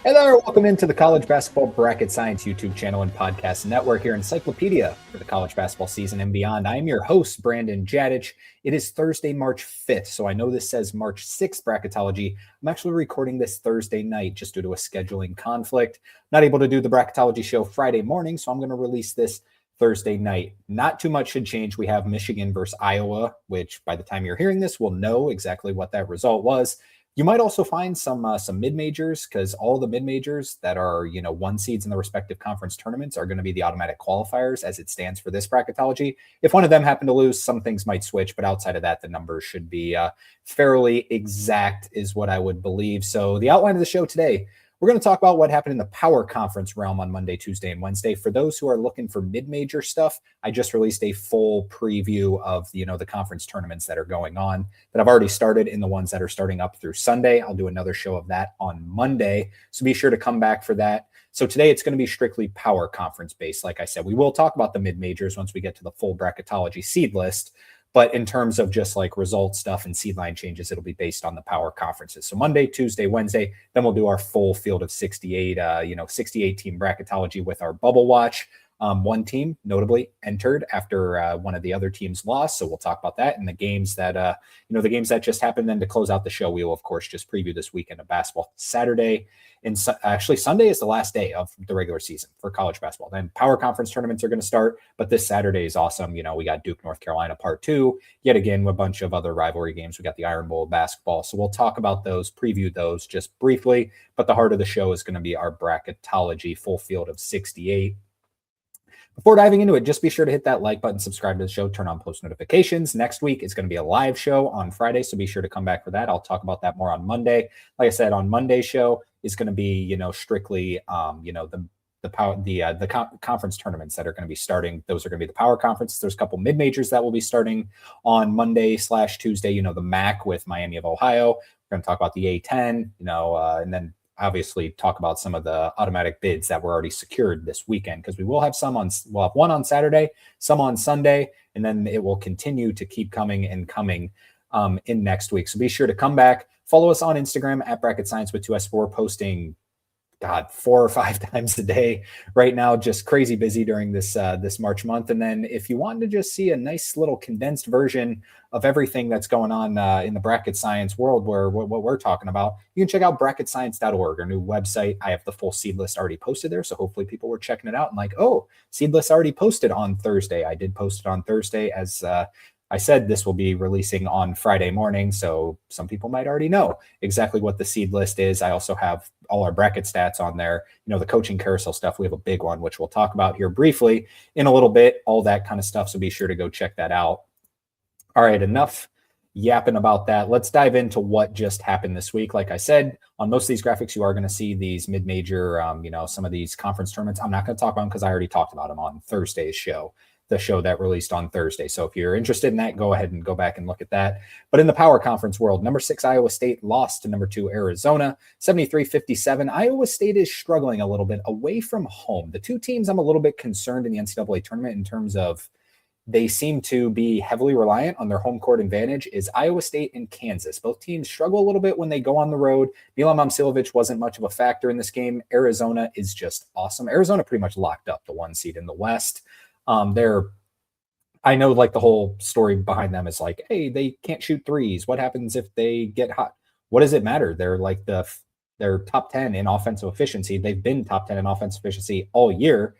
Hey there, welcome into the College Basketball Bracket Science YouTube channel and podcast network, your encyclopedia for the college basketball season and beyond. I am your host, Brandon Jadich. It is Thursday, March 5th, so I know this says March 6th Bracketology. I'm actually recording this Thursday night just due to a scheduling conflict. Not able to do the Bracketology show Friday morning, so I'm going to release this Thursday night. Not too much should change. We have Michigan versus Iowa, which by the time you're hearing this, we'll know exactly what that result was. You might also find some mid-majors, because all the mid-majors that are, one seeds in the respective conference tournaments are going to be the automatic qualifiers as it stands for this bracketology. If one of them happen to lose, some things might switch, but outside of that, the numbers should be fairly exact is what I would believe. So the outline of the show today, we're going to talk about what happened in the power conference realm on Monday, Tuesday, and Wednesday. For those who are looking for mid-major stuff, I just released a full preview of, the conference tournaments that are going on that I've already started and the ones that are starting up through Sunday. I'll do another show of that on Monday, so be sure to come back for that. So today it's going to be strictly power conference based. Like I said, we will talk about the mid-majors once we get to the full bracketology seed list. But in terms of just like result stuff and seed line changes, it'll be based on the power conferences. So Monday, Tuesday, Wednesday, then we'll do our full field of 68, 68 team bracketology with our bubble watch. One team notably entered after one of the other teams lost. So we'll talk about that and the games that, the games that just happened. Then to close out the show, we will, of course, just preview this weekend of basketball. Saturday and actually Sunday is the last day of the regular season for college basketball. Then power conference tournaments are going to start, but this Saturday is awesome. We got Duke, North Carolina part 2, yet again, a bunch of other rivalry games. We got the Iron Bowl basketball. So we'll talk about those, preview those just briefly, but the heart of the show is going to be our bracketology full field of 68. Before diving into it, just be sure to hit that like button, subscribe to the show, turn on post notifications. Next week is going to be a live show on Friday, so be sure to come back for that. I'll talk about that more on Monday. Like I said, on Monday's show is going to be, strictly, the conference tournaments that are going to be starting. Those are going to be the power conference. There's a couple mid-majors that will be starting on Monday/Tuesday. The MAC with Miami of Ohio. We're going to talk about the A10, and then obviously talk about some of the automatic bids that were already secured this weekend, because we'll have one on Saturday, some on Sunday, and then it will continue to keep coming in next week. So be sure to come back. Follow us on Instagram at Bracket Science with 2S4, posting 4 or 5 times a day right now, just crazy busy during this March month. And then if you want to just see a nice little condensed version of everything that's going on in the bracket science world, where what we're talking about, you can check out bracketscience.org, our new website. I have the full seed list already posted there, so hopefully people were checking it out and like, oh, seed list already posted on Thursday. I did post it on Thursday. As I said, this will be releasing on Friday morning, so some people might already know exactly what the seed list is. I also have all our bracket stats on there. The coaching carousel stuff, we have a big one, which we'll talk about here briefly in a little bit, all that kind of stuff, so be sure to go check that out. All right, enough yapping about that. Let's dive into what just happened this week. Like I said, on most of these graphics, you are going to see these mid-major, some of these conference tournaments. I'm not going to talk about them because I already talked about them on Thursday's show, the show that released on Thursday. So if you're interested in that, go ahead and go back and look at that. But in the power conference world, number 6 Iowa State lost to number 2 Arizona, 73-57. Iowa State is struggling a little bit away from home. The two teams I'm a little bit concerned in the NCAA tournament in terms of they seem to be heavily reliant on their home court advantage is Iowa State and Kansas. Both teams struggle a little bit when they go on the road. Milan Momcilovic wasn't much of a factor in this game. Arizona is just awesome. Arizona pretty much locked up the 1 seed in the West. I know like the whole story behind them is like, hey, they can't shoot threes. What happens if they get hot? What does it matter? They're like they're top 10 in offensive efficiency. They've been top 10 in offensive efficiency all year.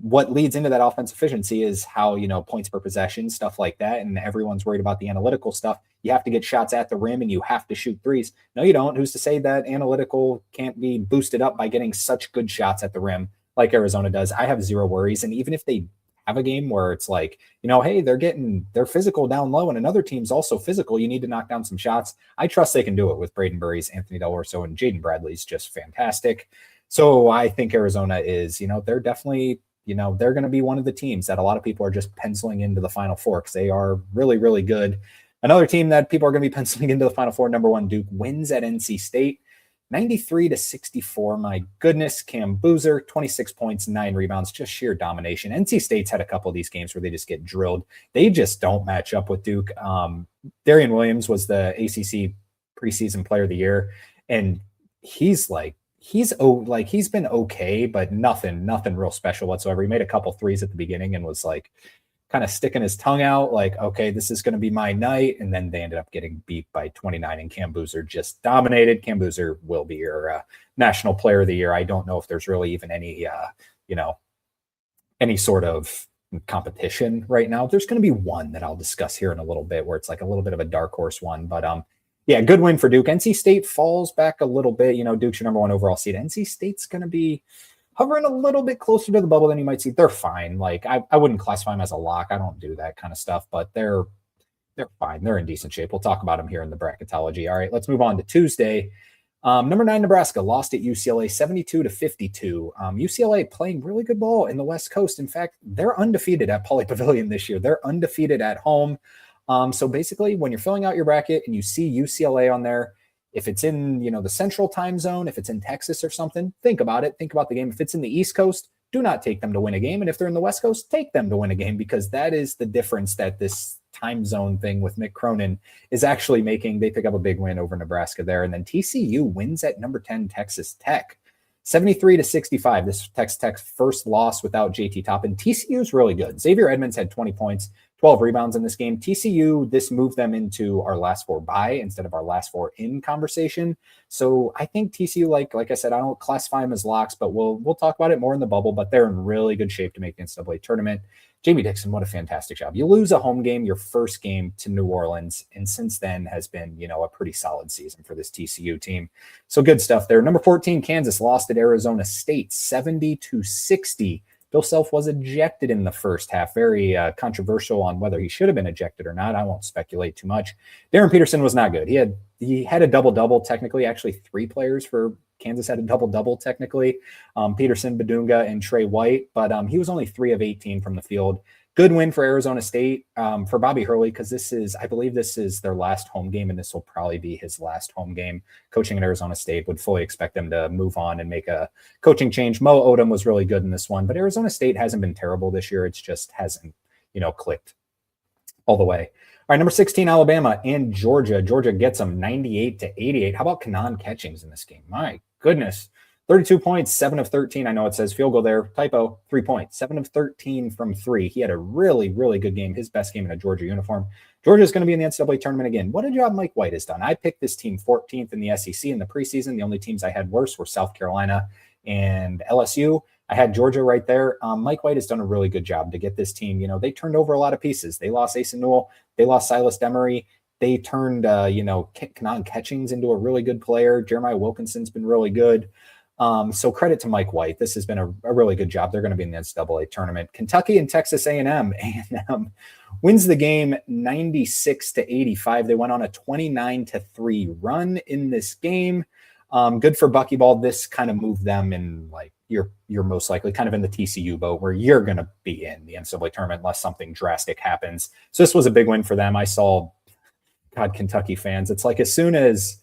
What leads into that offensive efficiency is how, points per possession, stuff like that. And everyone's worried about the analytical stuff. You have to get shots at the rim and you have to shoot threes. No, you don't. Who's to say that analytical can't be boosted up by getting such good shots at the rim like Arizona does? I have zero worries. And even if they have a game where it's like, hey, they're physical down low and another team's also physical, you need to knock down some shots. I trust they can do it with Braden Burries, Anthony Del Orso, and Jaden Bradley's just fantastic. So I think Arizona is, they're definitely, they're going to be one of the teams that a lot of people are just penciling into the Final Four because they are really, really good. Another team that people are going to be penciling into the Final Four, number 1 Duke, wins at NC State. 93-64. My goodness, Cam Boozer, 26 points, 9 rebounds, just sheer domination. NC State's had a couple of these games where they just get drilled. They just don't match up with Duke. Darian Williams was the ACC preseason player of the year, and he's he's been okay, but nothing real special whatsoever. He made a couple threes at the beginning and was like kind of sticking his tongue out, like, okay, this is going to be my night. And then they ended up getting beat by 29, and Cam Boozer just dominated. Cam Boozer will be your National Player of the Year. I don't know if there's really even any, any sort of competition right now. There's going to be one that I'll discuss here in a little bit where it's like a little bit of a dark horse one. But yeah, good win for Duke. NC State falls back a little bit. Duke's your number one overall seed. NC State's going to be hovering a little bit closer to the bubble than you might see. They're fine. Like I wouldn't classify them as a lock. I don't do that kind of stuff, but they're fine. They're in decent shape. We'll talk about them here in the bracketology. All right, let's move on to Tuesday. Number 9, Nebraska lost at UCLA 72-52. UCLA playing really good ball in the West Coast. In fact, they're undefeated at Pauley Pavilion this year. They're undefeated at home. So basically, when you're filling out your bracket and you see UCLA on there, if it's in, the central time zone, if it's in Texas or something, think about it. Think about the game. If it's in the East Coast, do not take them to win a game. And if they're in the West Coast, take them to win a game, because that is the difference that this time zone thing with Mick Cronin is actually making. They pick up a big win over Nebraska there. And then TCU wins at number 10, Texas Tech, 73-65. This Texas Tech's first loss without JT Toppin. TCU is really good. Xavier Edmonds had 20 points. 12 rebounds in this game. TCU, this moved them into our last 4 by instead of our last 4 in conversation. So I think TCU, like I said, I don't classify them as locks, but we'll talk about it more in the bubble, but they're in really good shape to make the NCAA tournament. Jamie Dixon, what a fantastic job. You lose a home game, your first game to New Orleans, and since then has been, a pretty solid season for this TCU team. So good stuff there. Number 14, Kansas lost at Arizona State, 70-60. Bill Self was ejected in the first half. Very controversial on whether he should have been ejected or not. I won't speculate too much. Darren Peterson was not good. He had a double-double technically. Actually, 3 players for Kansas had a double-double technically. Peterson, Badunga, and Trey White. But he was only 3 of 18 from the field. Good win for Arizona State, for Bobby Hurley, because I believe this is their last home game, and this will probably be his last home game coaching at Arizona State. Would fully expect them to move on and make a coaching change. Mo Odom was really good in this one, but Arizona State hasn't been terrible this year. It's just hasn't, clicked all the way. All right, number 16, Alabama and Georgia. Georgia gets them 98-88. How about Kanan Catchings in this game? My goodness. 32 points, 7 of 13. I know it says field goal there. Typo, 3 points. 7 of 13 from 3. He had a really, really good game. His best game in a Georgia uniform. Georgia's going to be in the NCAA tournament again. What a job Mike White has done. I picked this team 14th in the SEC in the preseason. The only teams I had worse were South Carolina and LSU. I had Georgia right there. Mike White has done a really good job to get this team. They turned over a lot of pieces. They lost Asa Newell. They lost Silas Demery. They turned, Kanan Catchings into a really good player. Jeremiah Wilkinson's been really good. So credit to Mike White. This has been a really good job. They're going to be in the NCAA tournament. Kentucky and Texas A&M. A&M wins the game 96-85. They went on a 29-3 run in this game. Good for Buckyball. This kind of moved them in, like, you're most likely kind of in the TCU boat where you're going to be in the NCAA tournament unless something drastic happens. So this was a big win for them. I saw, Kentucky fans, it's like as soon as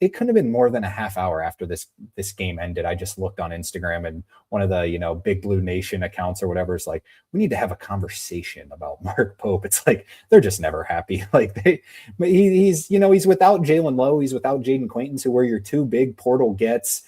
it couldn't have been more than a half hour after this game ended, I just looked on Instagram, and one of the, Big Blue Nation accounts or whatever is like, we need to have a conversation about Mark Pope. It's like, they're just never happy. Like he's without Jalen Lowe. He's without Jaden Quaintance, who were your 2 big portal gets.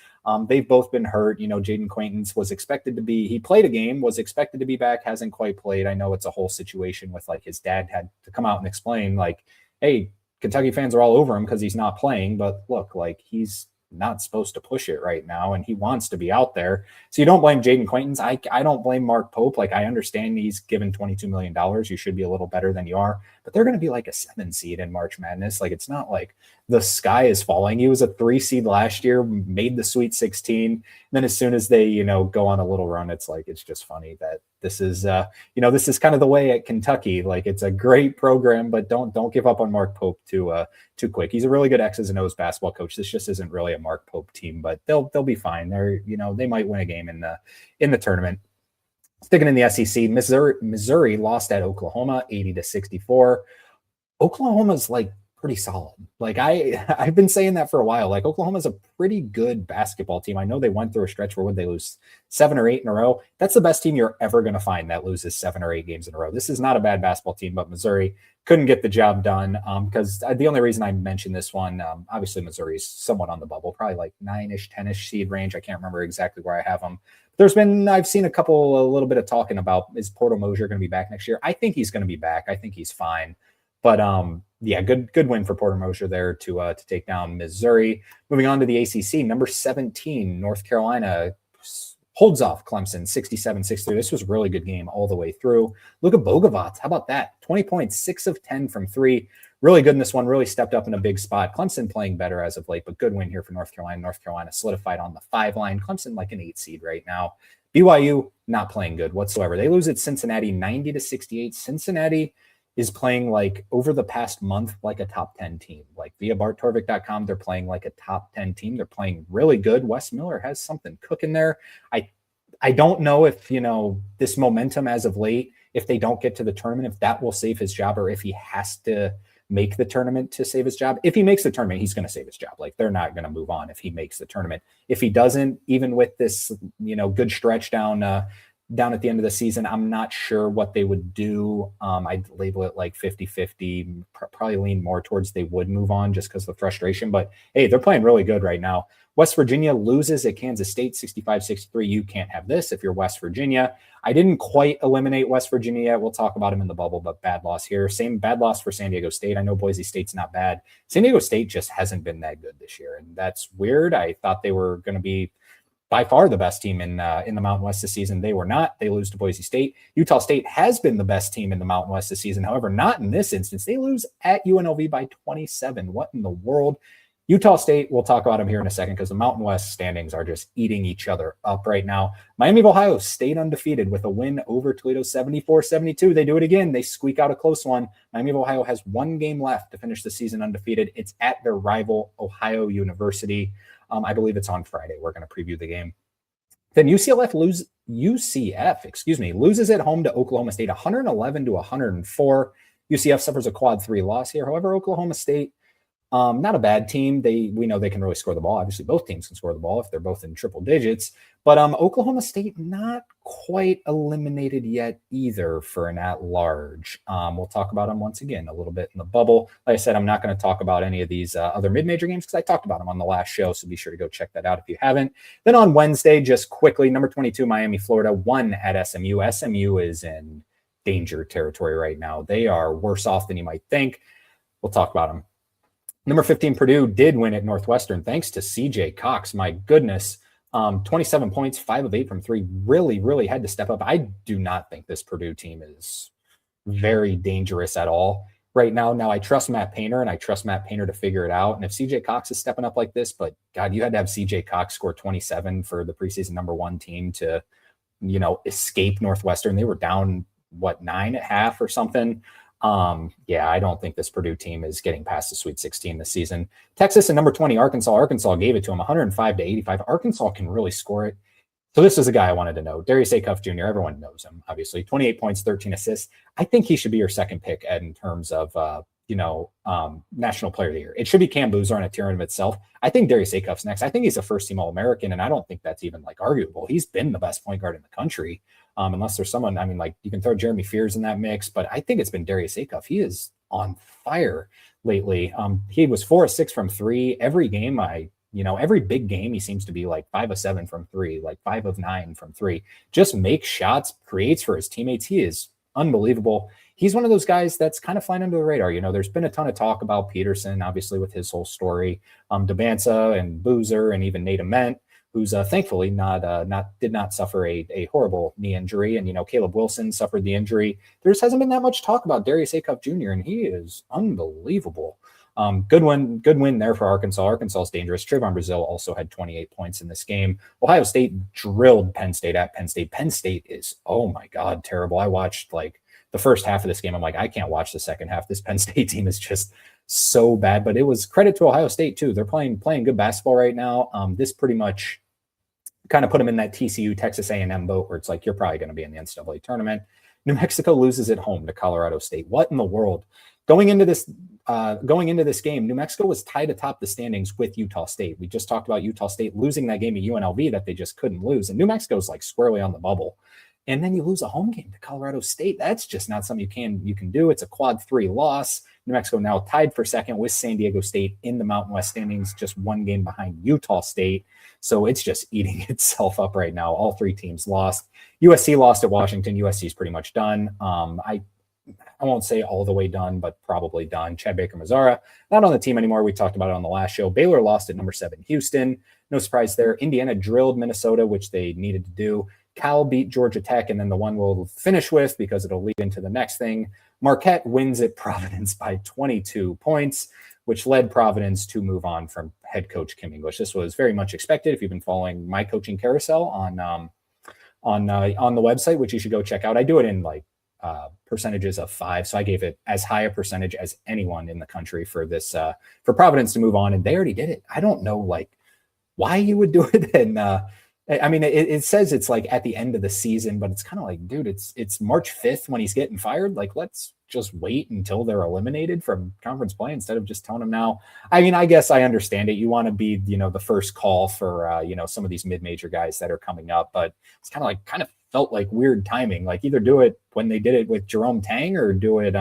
They've both been hurt. Jaden Quaintance was expected to be, he played a game, was expected to be back, hasn't quite played. I know it's a whole situation with, like, his dad had to come out and explain, like, hey, Kentucky fans are all over him because he's not playing, but look, like, he's not supposed to push it right now, and he wants to be out there. So you don't blame Jaden Quaintance. I don't blame Mark Pope. Like, I understand he's given $22 million. You should be a little better than you are, but they're going to be like a 7 seed in March Madness. Like, it's not like the sky is falling. He was a 3 seed last year, made the Sweet 16. And then as soon as they, go on a little run, it's like, it's just funny that this is, this is kind of the way at Kentucky. Like, it's a great program, but don't give up on Mark Pope too quick. He's a really good X's and O's basketball coach. This just isn't really a Mark Pope team, but they'll be fine. They're, they might win a game in the tournament. Sticking in the SEC, Missouri lost at Oklahoma 80-64. Oklahoma's like pretty solid. Like I've been saying that for a while. Like Oklahoma's a pretty good basketball team. I know they went through a stretch where would they lose 7 or 8 in a row. That's the best team you're ever going to find that loses 7 or 8 games in a row. This is not a bad basketball team, but Missouri couldn't get the job done. Because the only reason I mentioned this one, obviously Missouri's somewhat on the bubble, probably like 9-ish, 10-ish seed range. I can't remember exactly where I have them. I've seen a little bit of talking about, is Porto Mosier going to be back next year? I think he's going to be back. I think he's fine. But yeah, good win for Porter Mosier there to take down Missouri. Moving on to the ACC, number 17, North Carolina holds off Clemson 67-63. This was a really good game all the way through. Luka Bogovac, how about that? 20 points, 6 of 10 from 3. Really good in this one, really stepped up in a big spot. Clemson playing better as of late, but good win here for North Carolina. North Carolina solidified on the 5 line. Clemson like an 8 seed right now. BYU not playing good whatsoever. They lose at Cincinnati 90-68. Cincinnati is playing like over the past month like a top 10 team. Like via barttorvik.com, they're playing like a top 10 team. They're playing really good. Wes Miller has something cooking there. I don't know if, this momentum as of late, if they don't get to the tournament, if that will save his job or if he has to make the tournament to save his job. If he makes the tournament, he's going to save his job. Like they're not going to move on if he makes the tournament. If he doesn't, even with this, good stretch down at the end of the season, I'm not sure what they would do. I'd label it like 50-50, probably lean more towards they would move on just because of the frustration. But hey, they're playing really good right now. West Virginia loses at Kansas State 65-63. You can't have this if you're West Virginia. I didn't quite eliminate West Virginia yet. We'll talk about them in the bubble, but bad loss here. Same bad loss for San Diego State. I know Boise State's not bad. San Diego State just hasn't been that good this year, and that's weird. I thought they were going to be by far the best team in the Mountain West this season. They were not. They lose to Boise State. Utah State has been the best team in the Mountain West this season. However, not in this instance. They lose at UNLV by 27. What in the world? Utah State, we'll talk about them here in a second because the Mountain West standings are just eating each other up right now. Miami of Ohio stayed undefeated with a win over Toledo 74-72. They do it again. They squeak out a close one. Miami of Ohio has 1 game left to finish the season undefeated. It's at their rival, Ohio University. I believe it's on Friday. We're going to preview the game. Then UCF loses at home to Oklahoma State 111-104. UCF suffers a quad 3 loss here. However, Oklahoma State, not a bad team. We know they can really score the ball. Obviously, both teams can score the ball if they're both in triple digits. But Oklahoma State not quite eliminated yet either for an at-large. We'll talk about them once again a little bit in the bubble. Like I said, I'm not going to talk about any of these other mid-major games because I talked about them on the last show, so be sure to go check that out if you haven't. Then on Wednesday, just quickly, number 22, Miami, Florida, 1 at SMU. SMU is in danger territory right now. They are worse off than you might think. We'll talk about them. Number 15, Purdue did win at Northwestern thanks to CJ Cox. My goodness, 27 points, 5 of 8 from 3. Really, really had to step up. I do not think this Purdue team is very dangerous at all right now. Now, I trust Matt Painter, and I trust Matt Painter to figure it out. And if CJ Cox is stepping up like this, but God, you had to have CJ Cox score 27 for the preseason number 1 team to, escape Northwestern. They were down, 9 at half or something. Yeah, I don't think this Purdue team is getting past the Sweet 16 this season. Texas and number 20, Arkansas. Arkansas gave it to them 105-85. Arkansas can really score it. So this is a guy I wanted to know. Darius Acuff Jr., everyone knows him, obviously. 28 points, 13 assists. I think he should be your second pick in terms of, National Player of the Year. It should be Cam Boozer on a tier of itself. I think Darius Acuff's next. I think he's a first-team All-American, and I don't think that's even, arguable. He's been the best point guard in the country. Unless there's someone, you can throw Jeremy Fears in that mix, but I think it's been Darius Acuff. He is on fire lately. He was 4 of 6 from 3 every game. Every big game, he seems to be 5 of 7 from 3, 5 of 9 from 3. Just makes shots, creates for his teammates. He is unbelievable. He's one of those guys that's kind of flying under the radar. There's been a ton of talk about Peterson, obviously with his whole story, Debansa and Boozer and even Nate Ament, who's thankfully did not suffer a horrible knee injury. And, Caleb Wilson suffered the injury. There just hasn't been that much talk about Darius Acuff Jr., and he is unbelievable. Good win there for Arkansas. Arkansas is dangerous. Trayvon Brazile also had 28 points in this game. Ohio State drilled Penn State at Penn State. Penn State is, oh my God, terrible. I watched the first half of this game. I'm I can't watch the second half. This Penn State team is just so bad, but it was credit to Ohio State too. They're playing good basketball right now. This pretty much kind of put them in that TCU Texas A&M boat where it's you're probably going to be in the NCAA tournament. New Mexico loses at home to Colorado State. What in the world? Going into this going into this game, New Mexico was tied atop the standings with Utah State. We just talked about Utah State losing that game at UNLV that they just couldn't lose. And New Mexico's like squarely on the bubble. And then you lose a home game to Colorado State. That's just not something you can do. It's a quad 3 loss. New Mexico now tied for second with San Diego State in the Mountain West standings, just one game behind Utah State. So it's just eating itself up right now. All 3 teams lost. USC lost at Washington. USC is pretty much done. I won't say all the way done, but probably done. Chad Baker-Mazara, not on the team anymore. We talked about it on the last show. Baylor lost at number 7, Houston. No surprise there. Indiana drilled Minnesota, which they needed to do. Cal beat Georgia Tech, and then the one we'll finish with, because it'll lead into the next thing, Marquette wins at Providence by 22 points, which led Providence to move on from head coach Kim English. This was very much expected. If you've been following my coaching carousel on the website, which you should go check out, I do it in percentages of 5. So I gave it as high a percentage as anyone in the country for this, for Providence to move on. And they already did it. I don't know why you would do it. And I mean, it says it's at the end of the season, but it's kind of like, dude, it's March 5th when he's getting fired. Let's just wait until they're eliminated from conference play instead of just telling them now. I mean, I guess I understand it. You want to be, the first call for, some of these mid-major guys that are coming up, but it's kind of felt like weird timing. Either do it when they did it with Jerome Tang or do it,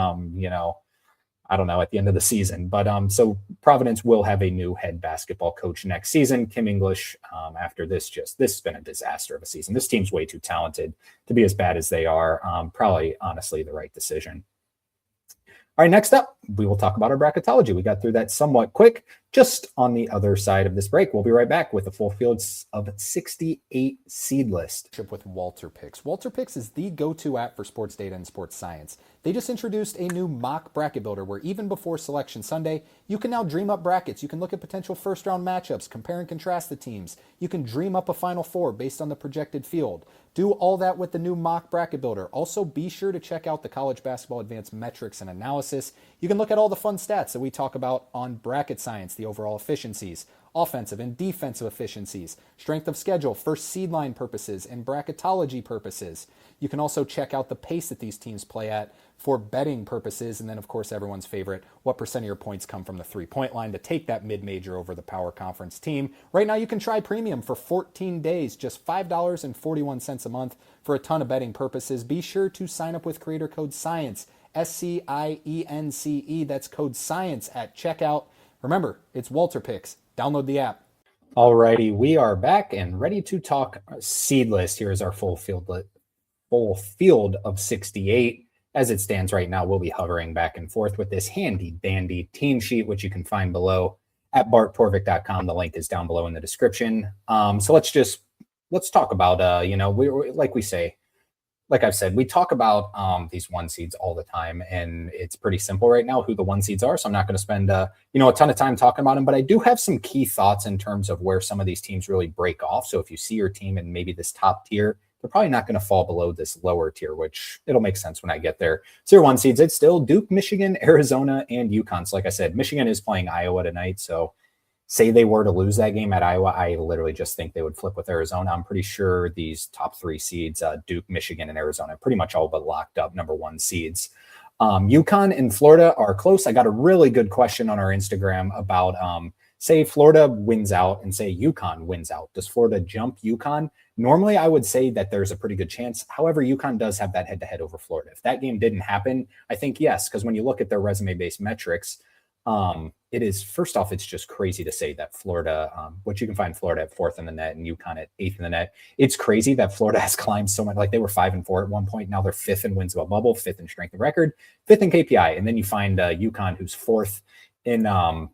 I don't know, at the end of the season. But so Providence will have a new head basketball coach next season. Kim English, after this has been a disaster of a season. This team's way too talented to be as bad as they are. Probably, honestly, the right decision. All right, next up, we will talk about our bracketology. We got through that somewhat quick. Just on the other side of this break, we'll be right back with a full field of 68 seed list. With WalterPicks. WalterPicks is the go-to app for sports data and sports science. They just introduced a new mock bracket builder where even before Selection Sunday, you can now dream up brackets. You can look at potential first-round matchups, compare and contrast the teams. You can dream up a Final Four based on the projected field. Do all that with the new mock bracket builder. Also, be sure to check out the College Basketball Advanced Metrics and Analysis. You can look at all the fun stats that we talk about on Bracket Science, the overall efficiencies, offensive and defensive efficiencies, strength of schedule for seed line purposes and bracketology purposes. You can also check out the pace that these teams play at for betting purposes. And then, of course, everyone's favorite, what percent of your points come from the 3-point line to take that mid-major over the power conference team. Right now, you can try premium for 14 days, just $5.41 a month for a ton of betting purposes. Be sure to sign up with creator code SCIENCE, SCIENCE. That's code SCIENCE at checkout. Remember, it's WalterPicks. Download the app. All righty, we are back and ready to talk seed list. Here is our full field of 68. As it stands right now, we'll be hovering back and forth with this handy dandy team sheet, which you can find below at bartporvik.com. The link is down below in the description. So let's talk about, like I've said, we talk about these 1 seeds all the time, and it's pretty simple right now who the 1 seeds are. So I'm not going to spend a ton of time talking about them, but I do have some key thoughts in terms of where some of these teams really break off. So if you see your team in maybe this top tier, they're probably not going to fall below this lower tier, which it'll make sense when I get there. So your 1 seeds, it's still Duke, Michigan, Arizona, and UConn. So like I said, Michigan is playing Iowa tonight. So say they were to lose that game at Iowa, I literally just think they would flip with Arizona. I'm pretty sure these top 3 seeds, Duke, Michigan, and Arizona, pretty much all but locked up number 1 seeds. UConn and Florida are close. I got a really good question on our Instagram about, say Florida wins out and say UConn wins out. Does Florida jump UConn? Normally, I would say that there's a pretty good chance. However, UConn does have that head-to-head over Florida. If that game didn't happen, I think yes, because when you look at their resume-based metrics, it is, first off, it's just crazy to say that Florida, which you can find Florida at 4th in the net and UConn at 8th in the net. It's crazy that Florida has climbed so much. Like they were 5-4 at one point. Now they're 5th in wins above bubble, 5th in strength of record, 5th in KPI. And then you find UConn, who's 4th in all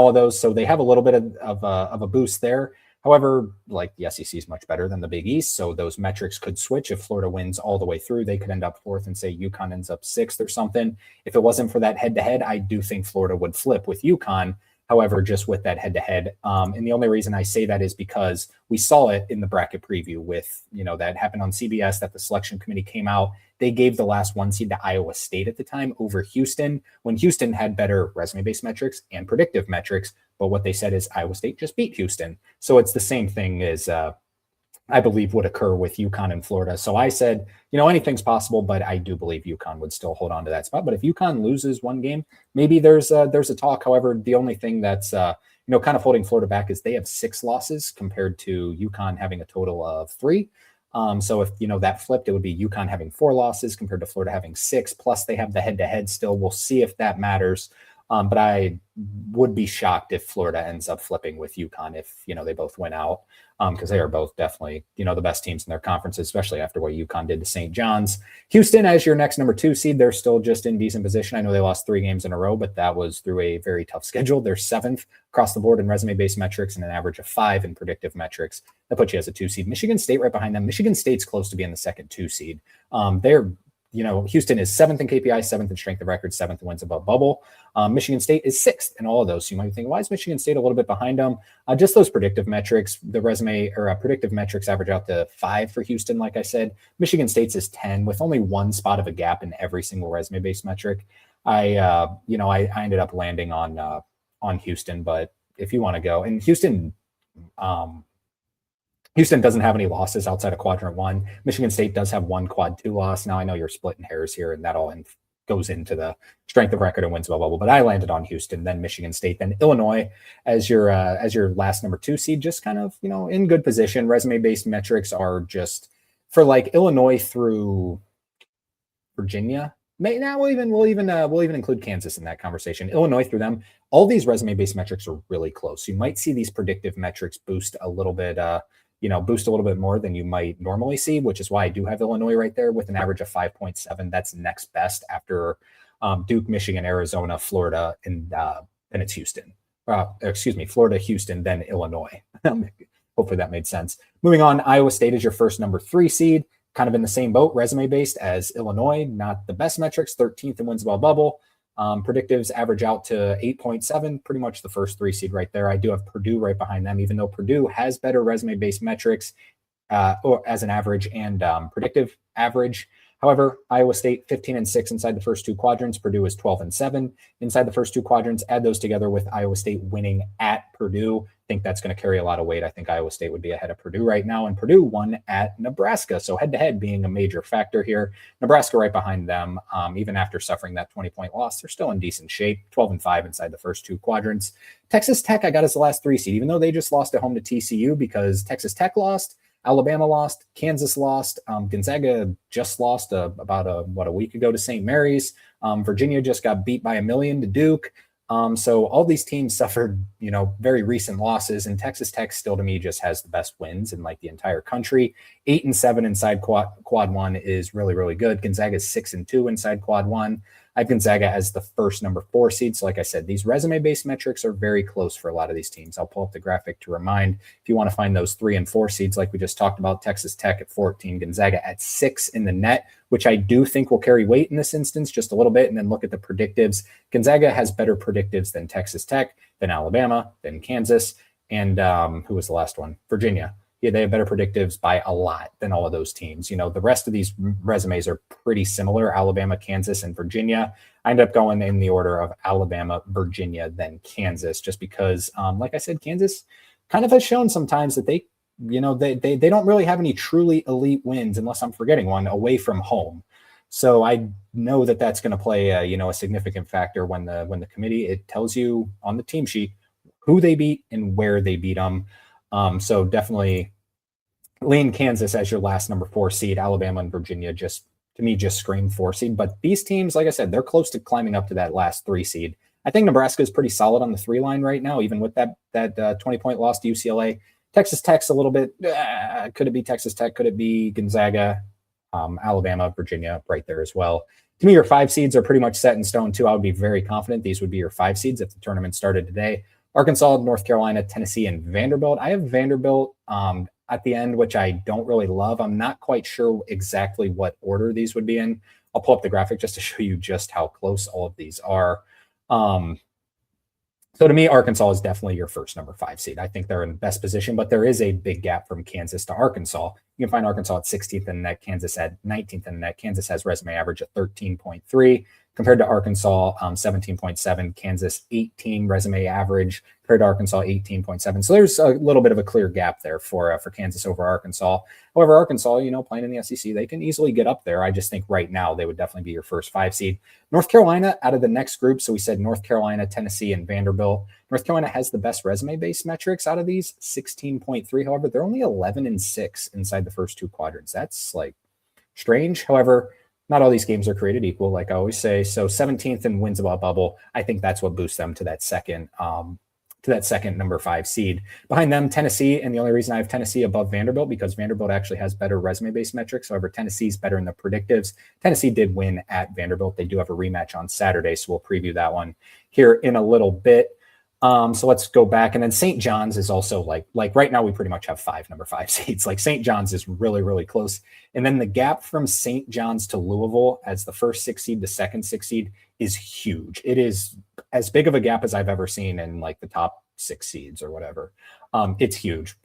of those. So they have a little bit of a boost there. However, like the SEC is much better than the Big East, so those metrics could switch. If Florida wins all the way through, they could end up 4th and say UConn ends up 6th or something. If it wasn't for that head-to-head, I do think Florida would flip with UConn. However, just with that head-to-head. And the only reason I say that is because we saw it in the bracket preview with, that happened on CBS, that the selection committee came out. They gave the last 1 seed to Iowa State at the time over Houston, when Houston had better resume-based metrics and predictive metrics. But what they said is Iowa State just beat Houston. So it's the same thing as I believe would occur with UConn and Florida. So I said, anything's possible, but I do believe UConn would still hold on to that spot. But if UConn loses one game, maybe there's a talk. However, the only thing that's kind of holding Florida back is they have 6 losses compared to UConn having a total of 3. So if that flipped, it would be UConn having 4 losses compared to Florida having 6. Plus they have the head-to-head still. We'll see if that matters. But I would be shocked if Florida ends up flipping with UConn if they both win out, because they are both definitely the best teams in their conferences, especially after what UConn did to St. John's. Houston as your next number 2 seed, they're still just in decent position. I know they lost 3 games in a row, but that was through a very tough schedule. They're 7th across the board in resume-based metrics and an average of 5 in predictive metrics. That puts you as a 2 seed. Michigan State right behind them. Michigan State's close to being the second 2 seed. They're Houston is 7th in KPI, 7th in strength of record, 7th in wins above bubble. Michigan State is 6th in all of those. So you might think, why is Michigan State a little bit behind them? Just those predictive metrics, the resume or predictive metrics average out to 5 for Houston. Like I said, Michigan State's is 10 with only 1 spot of a gap in every single resume-based metric. I ended up landing on Houston, but if you want to go, and Houston doesn't have any losses outside of quadrant 1. Michigan State does have 1 quad 2 loss. Now I know you're splitting hairs here, and that all goes into the strength of record and wins above bubble. But I landed on Houston, then Michigan State, then Illinois as your last number 2 seed. Just kind of in good position. Resume based metrics are just for like Illinois through Virginia. We'll even include Kansas in that conversation. Illinois through them. All these resume based metrics are really close. You might see these predictive metrics boost a little bit. Boost a little bit more than you might normally see, which is why I do have Illinois right there with an average of 5.7. That's next best after Duke, Michigan, Arizona, Florida, and it's Houston. Florida, Houston, then Illinois. Hopefully that made sense. Moving on, Iowa State is your first number 3 seed, kind of in the same boat, resume-based as Illinois. Not the best metrics, 13th in wins above bubble. Predictives average out to 8.7, pretty much the first 3 seed right there. I do have Purdue right behind them, even though Purdue has better resume-based metrics or as an average and predictive average. However, Iowa State 15-6 inside the first 2 quadrants. Purdue is 12-7 inside the first 2 quadrants. Add those together with Iowa State winning at Purdue. I think that's going to carry a lot of weight. I think Iowa State would be ahead of Purdue right now, and Purdue won at Nebraska. So head-to-head being a major factor here. Nebraska right behind them, even after suffering that 20-point loss, they're still in decent shape, 12-5 inside the first 2 quadrants. Texas Tech, I got as the last 3 seed, even though they just lost at home to TCU because Texas Tech lost, Alabama lost, Kansas lost, Gonzaga just lost about a week ago to St. Mary's. Virginia just got beat by 1 million to Duke. So all these teams suffered, very recent losses, and Texas Tech still to me just has the best wins in like the entire country. 8-7 inside quad 1 is really, really good. Gonzaga is 6-2 inside quad 1. I have Gonzaga as the first number 4 seed. So like I said, these resume-based metrics are very close for a lot of these teams. I'll pull up the graphic to remind if you want to find those 3 and 4 seeds, like we just talked about, Texas Tech at 14, Gonzaga at 6 in the net, which I do think will carry weight in this instance just a little bit. And then look at the predictives. Gonzaga has better predictives than Texas Tech, than Alabama, than Kansas, and who was the last one? Virginia. Yeah, they have better predictives by a lot than all of those teams. The rest of these resumes are pretty similar, Alabama, Kansas, and Virginia. I ended up going in the order of Alabama, Virginia, then Kansas, just because, like I said, Kansas kind of has shown sometimes that they don't really have any truly elite wins, unless I'm forgetting one, away from home. So I know that that's going to play a significant factor when the committee, it tells you on the team sheet who they beat and where they beat them. So definitely lean Kansas as your last number 4 seed. Alabama and Virginia just scream 4 seed. But these teams, like I said, they're close to climbing up to that last 3 seed. I think Nebraska is pretty solid on the 3 line right now, even with that 20-point loss to UCLA. Texas Tech's a little bit, could it be Texas Tech? Could it be Gonzaga? Alabama, Virginia right there as well. To me, your 5 seeds are pretty much set in stone too. I would be very confident these would be your 5 seeds if the tournament started today. Arkansas, North Carolina, Tennessee, and Vanderbilt. I have Vanderbilt at the end, which I don't really love. I'm not quite sure exactly what order these would be in. I'll pull up the graphic just to show you just how close all of these are. So to me, Arkansas is definitely your first number 5 seed. I think they're in the best position, but there is a big gap from Kansas to Arkansas. You can find Arkansas at 16th in the net, Kansas at 19th in the net. Kansas has resume average at 13.3. compared to Arkansas, 17.7, Kansas 18 resume average compared to Arkansas 18.7. So there's a little bit of a clear gap there for Kansas over Arkansas. However, Arkansas, playing in the SEC, they can easily get up there. I just think right now they would definitely be your first 5 seed. North Carolina out of the next group. So we said North Carolina, Tennessee, and Vanderbilt. North Carolina has the best resume-based metrics out of these, 16.3. However, they're only 11-6 inside the first 2 quadrants. That's like strange. However, not all these games are created equal, like I always say. So 17th in wins above bubble. I think that's what boosts them to that second number 5 seed. Behind them, Tennessee, and the only reason I have Tennessee above Vanderbilt because Vanderbilt actually has better resume-based metrics. However, Tennessee's better in the predictives. Tennessee did win at Vanderbilt. They do have a rematch on Saturday, so we'll preview that one here in a little bit. So let's go back. And then St. John's is also like right now we pretty much have 5 number 5 seeds. Like St. John's is really, really close. And then the gap from St. John's to Louisville as the first 6 seed, the second 6 seed is huge. It is as big of a gap as I've ever seen in like the top 6 seeds or whatever. It's huge.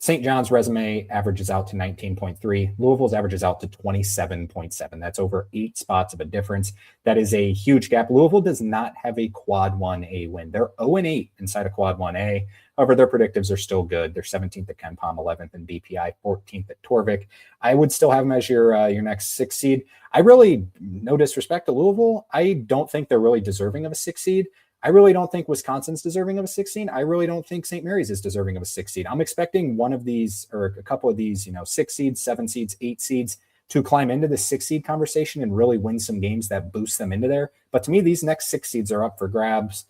St. John's resume averages out to 19.3. Louisville's averages out to 27.7. That's over 8 spots of a difference. That is a huge gap. Louisville does not have a quad 1A win. They're 0-8 inside a quad 1A. However, their predictives are still good. They're 17th at Ken Pom, 11th in BPI, 14th at Torvik. I would still have them as your next 6 seed. I really, no disrespect to Louisville, I don't think they're really deserving of a 6 seed. I really don't think Wisconsin's deserving of a 6 seed. I really don't think St. Mary's is deserving of a 6 seed. I'm expecting one of these or a couple of these, 6 seeds, 7 seeds, 8 seeds to climb into the 6 seed conversation and really win some games that boost them into there. But to me, these next 6 seeds are up for grabs.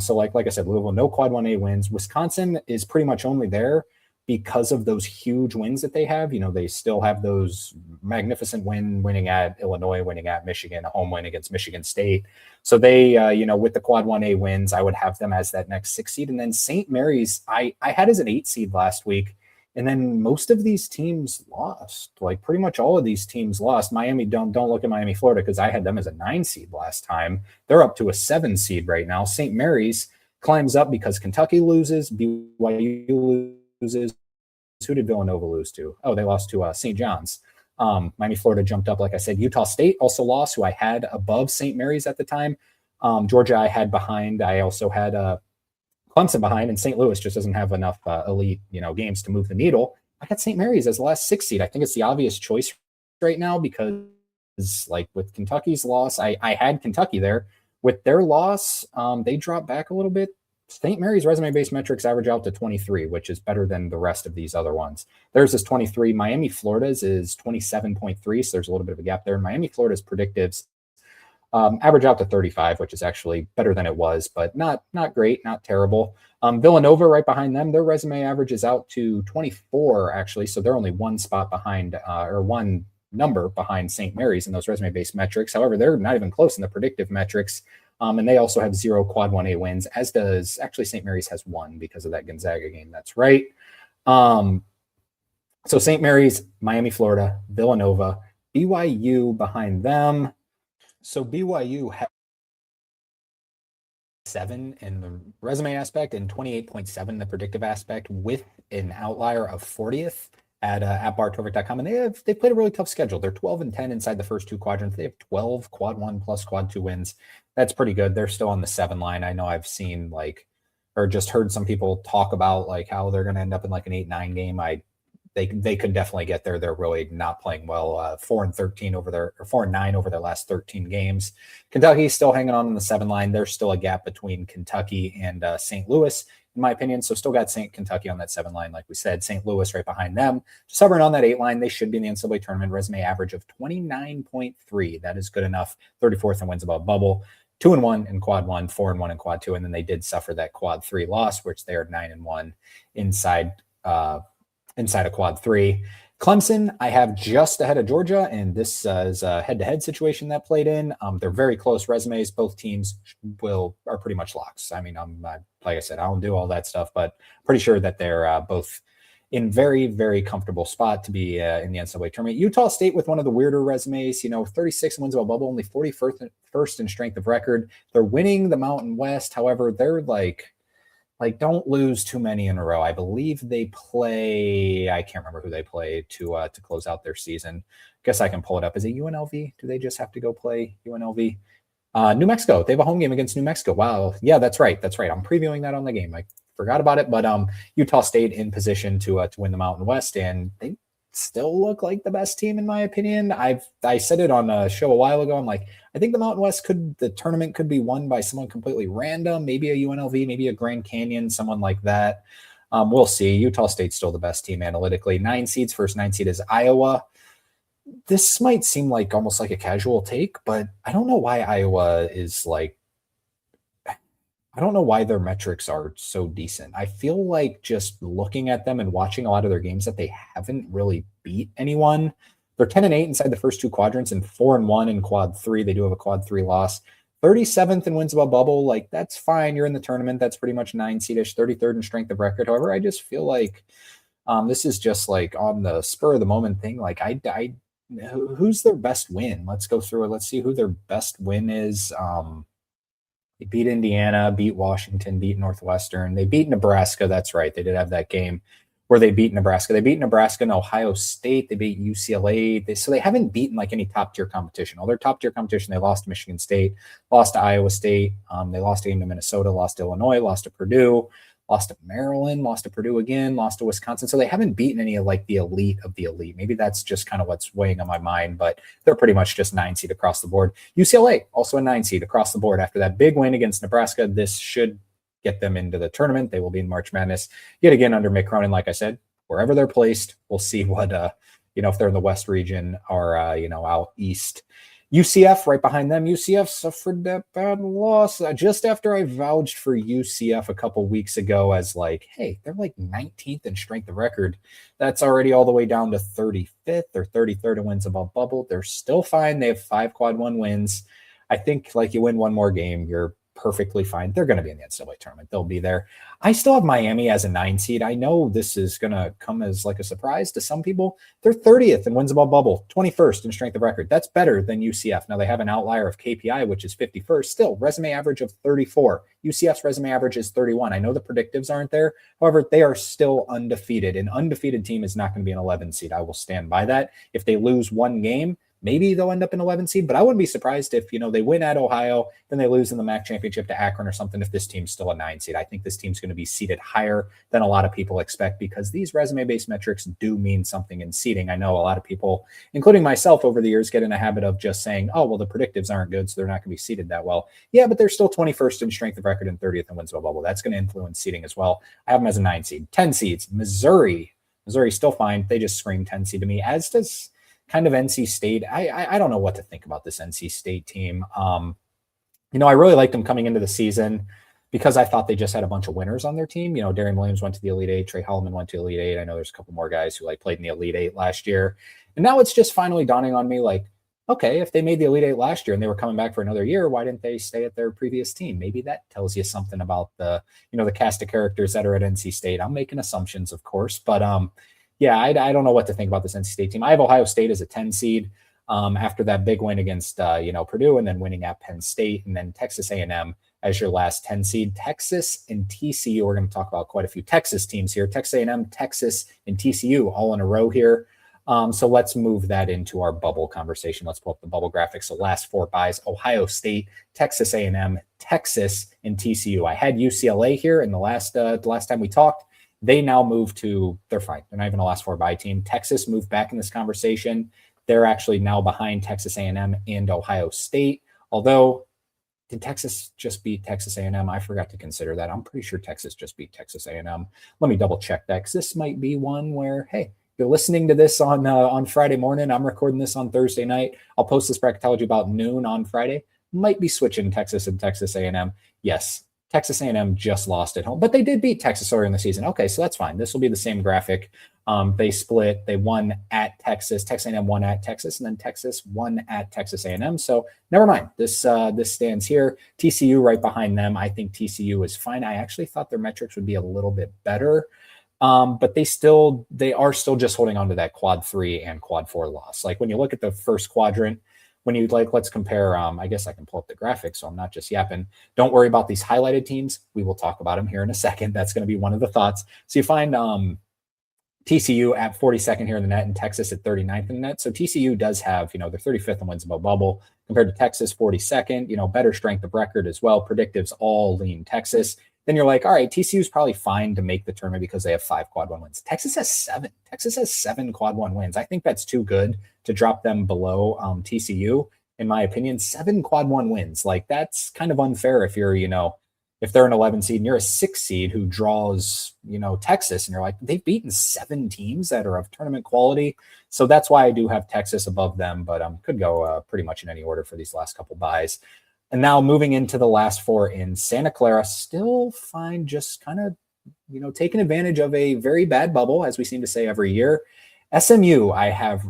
So like I said, Louisville, no quad 1A wins. Wisconsin is pretty much only there because of those huge wins that they have. They still have those magnificent winning at Illinois, winning at Michigan, a home win against Michigan State. So they, with the quad 1A wins, I would have them as that next 6 seed. And then St. Mary's, I had as an 8 seed last week. And then most of these teams lost. Like pretty much all of these teams lost. Miami, don't look at Miami, Florida, because I had them as a 9 seed last time. They're up to a 7 seed right now. St. Mary's climbs up because Kentucky loses, BYU loses. Who did Villanova lose to? Oh, they lost to St. John's. Miami, Florida jumped up. Like I said, Utah State also lost, who I had above St. Mary's at the time. Georgia I had behind. I also had Clemson behind, and St. Louis just doesn't have enough elite, games to move the needle. I got St. Mary's as the last 6 seed. I think it's the obvious choice right now because, like with Kentucky's loss, I had Kentucky there. With their loss, they dropped back a little bit. St. Mary's resume-based metrics average out to 23, which is better than the rest of these other ones. Theirs is 23. Miami, Florida's is 27.3, so there's a little bit of a gap there. Miami, Florida's predictives average out to 35, which is actually better than it was, but not great, not terrible. Villanova right behind them, their resume averages out to 24, actually, so they're only 1 spot behind, or 1 number behind St. Mary's in those resume-based metrics. However, they're not even close in the predictive metrics. And they also have 0 quad 1A wins, as does actually St. Mary's has 1 because of that Gonzaga game. That's right. So St. Mary's, Miami, Florida, Villanova, BYU behind them. So BYU has 7 in the resume aspect and 28.7 in the predictive aspect, with an outlier of 40th at bartorvik.com. And they've played a really tough schedule. They're 12-10 inside the first 2 quadrants. They have 12 quad 1 plus quad 2 wins. That's pretty good. They're still on the 7 line. I know I've seen or just heard some people talk about how they're going to end up in an 8-9 game. They could definitely get there. They're really not playing well. 4-13 over their, or 4-9 over their last 13 games. Kentucky's still hanging on the 7 line. There's still a gap between Kentucky and St. Louis, in my opinion. So still got Kentucky on that 7 line, like we said. St. Louis right behind them, just hovering on that 8 line. They should be in the NCAA tournament. Resume average of 29.3. That is good enough. 34th in wins above bubble. 2-1 in quad 1, 4-1 in quad 2, and then they did suffer that quad 3 loss, which they are 9-1 inside a quad 3. Clemson, I have just ahead of Georgia, and this is a head-to-head situation that played in. They're very close resumes. Both teams are pretty much locks. I mean, like I said, I don't do all that stuff, but pretty sure that they're both in very, very comfortable spot to be in the NCAA tournament. Utah State with one of the weirder resumes, 36 wins above bubble, only 41st in strength of record. They're winning the Mountain West. However, they're don't lose too many in a row. I believe they play, I can't remember who they play to close out their season. Guess I can pull it up. Is it UNLV? Do they just have to go play UNLV? New Mexico. They have a home game against New Mexico. Wow. Yeah, that's right. That's right. I'm previewing that on the game. I forgot about it, but Utah State in position to win the Mountain West, and they still look like the best team in my opinion. I said it on a show a while ago. I'm like, I think the Mountain West the tournament could be won by someone completely random, maybe a UNLV, maybe a Grand Canyon, someone like that. We'll see. Utah State's still the best team analytically. 9 seeds. First 9 seed is Iowa. This might seem like almost like a casual take, but I don't know why Iowa is like, I don't know why their metrics are so decent. I feel like just looking at them and watching a lot of their games that they haven't really beat anyone. They're 10-8 inside the first 2 quadrants and 4-1 in quad 3. They do have a quad 3 loss. 37th in wins above bubble. Like, that's fine. You're in the tournament. That's pretty much 9 seedish. 33rd in strength of record. However, I just feel like this is just like on the spur of the moment thing. Like, who's their best win? Let's go through it. Let's see who their best win is. They beat Indiana, beat Washington, beat Northwestern. They beat Nebraska. That's right. They did have that game where they beat Nebraska. They beat Nebraska and Ohio State. They beat UCLA. So they haven't beaten like any top tier competition. All their top tier competition, they lost to Michigan State, lost to Iowa State. They lost a game to Minnesota, lost to Illinois, lost to Purdue, lost to Maryland, lost to Purdue again, lost to Wisconsin. So they haven't beaten any of like the elite of the elite. Maybe that's just kind of what's weighing on my mind, but they're pretty much just 9 seed across the board. UCLA, also a 9 seed across the board after that big win against Nebraska. This should get them into the tournament. They will be in March Madness yet again under Mick Cronin. Like I said, wherever they're placed, we'll see what, if they're in the West region or, out East. UCF right behind them. UCF suffered that bad loss just after I vouched for UCF a couple weeks ago as like, hey, they're like 19th in strength of record. That's already all the way down to 35th or 33rd in wins above bubble. They're still fine. They have 5 quad 1 wins. I think like you win one more game, you're perfectly fine. They're going to be in the NCAA tournament. They'll be there. I still have Miami as a 9 seed. I know this is going to come as like a surprise to some people. They're 30th in wins above bubble, 21st in strength of record. That's better than UCF. Now they have an outlier of KPI, which is 51st. Still, resume average of 34. UCF's resume average is 31. I know the predictives aren't there. However, they are still undefeated. An undefeated team is not going to be an 11 seed. I will stand by that. If they lose one game, maybe they'll end up in 11 seed, but I wouldn't be surprised if, they win at Ohio, then they lose in the MAC championship to Akron or something if this team's still a 9 seed. I think this team's going to be seeded higher than a lot of people expect because these resume-based metrics do mean something in seeding. I know a lot of people, including myself over the years, get in a habit of just saying, oh, well, the predictives aren't good, so they're not going to be seeded that well. Yeah, but they're still 21st in strength of record and 30th in wins above bubble. That's going to influence seeding as well. I have them as a 9 seed. 10 seeds. Missouri still fine. They just scream 10 seed to me, as does kind of NC State. I don't know what to think about this NC State team. I really liked them coming into the season because I thought they just had a bunch of winners on their team. Darian Williams went to the Elite Eight. Trey Holloman went to Elite Eight. I know there's a couple more guys who played in the Elite Eight last year. And now it's just finally dawning on me like, okay, if they made the Elite Eight last year and they were coming back for another year, why didn't they stay at their previous team? Maybe that tells you something about the cast of characters that are at NC State. I'm making assumptions, of course, but yeah, I don't know what to think about this NC State team. I have Ohio State as a 10 seed after that big win against, Purdue and then winning at Penn State and then Texas A&M as your last 10 seed. Texas and TCU, we're going to talk about quite a few Texas teams here. Texas A&M, Texas, and TCU all in a row here. So let's move that into our bubble conversation. Let's pull up the bubble graphics. So last 4 buys, Ohio State, Texas A&M, Texas, and TCU. I had UCLA here in the last time we talked. They now move to, they're fine. They're not even a last 4 buy team. Texas moved back in this conversation. They're actually now behind Texas A&M and Ohio State. Although, did Texas just beat Texas A&M? I forgot to consider that. I'm pretty sure Texas just beat Texas A&M. Let me double check that because this might be one where, hey, you're listening to this on Friday morning. I'm recording this on Thursday night. I'll post this bracketology about noon on Friday. Might be switching Texas and Texas A&M. Yes. Texas A&M just lost at home, but they did beat Texas earlier in the season. Okay, so that's fine. This will be the same graphic. They split. They won at Texas. Texas A&M won at Texas, and then Texas won at Texas A&M. So never mind. This stands here. TCU right behind them. I think TCU is fine. I actually thought their metrics would be a little bit better, but they are still just holding on to that quad 3 and quad 4 loss. Like when you look at the first quadrant, when you let's compare, I guess I can pull up the graphics so I'm not just yapping. Don't worry about these highlighted teams. We will talk about them here in a second. That's going to be one of the thoughts. So you find TCU at 42nd here in the net and Texas at 39th in the net. So TCU does have, they're 35th in wins above bubble. compared to Texas 42nd, better strength of record as well. Predictives all lean Texas. Then you're like, all right, TCU is probably fine to make the tournament because they have 5 quad 1 wins. Texas has 7. Texas has 7 quad 1 wins. I think that's too good to drop them below TCU, in my opinion. 7 quad 1 wins. Like, that's kind of unfair if you're, if they're an 11 seed and you're a 6 seed who draws, Texas, and you're like, they've beaten 7 teams that are of tournament quality. So that's why I do have Texas above them, but could go pretty much in any order for these last couple buys. And now moving into the last 4 in Santa Clara, still fine, just kind of, taking advantage of a very bad bubble, as we seem to say every year. SMU, I have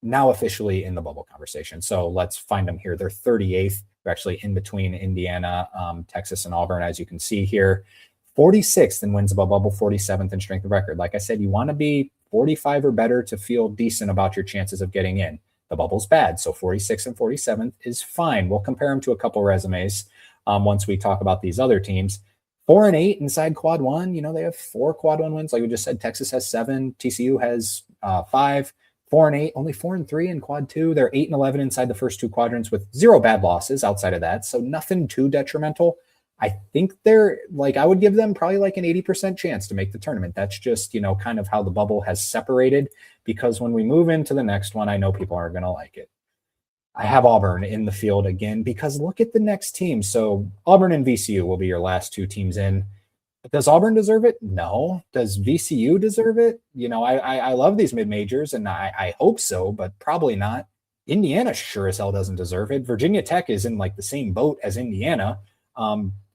now officially in the bubble conversation. So let's find them here. They're 38th. They're actually in between Indiana, Texas, and Auburn, as you can see here. 46th in wins above bubble, 47th in strength of record. Like I said, you want to be 45 or better to feel decent about your chances of getting in. The bubble's bad, so 46th and 47th is fine. We'll compare them to a couple resumes once we talk about these other teams. 4 and 8 inside quad 1. They have 4 quad 1 wins. Like we just said, Texas has 7. TCU has 5. 4 and 8, only 4 and 3 in quad 2. They're 8 and 11 inside the first 2 quadrants with 0 bad losses outside of that. So nothing too detrimental. I think they're I would give them probably an 80% chance to make the tournament. That's just, kind of how the bubble has separated, because when we move into the next one, I know people aren't going to like it. I have Auburn in the field again, because look at the next team. So Auburn and VCU will be your last 2 teams in. Does Auburn deserve it? No. Does VCU deserve it? I love these mid-majors, and I hope so, but probably not. Indiana sure as hell doesn't deserve it. Virginia Tech is in the same boat as Indiana.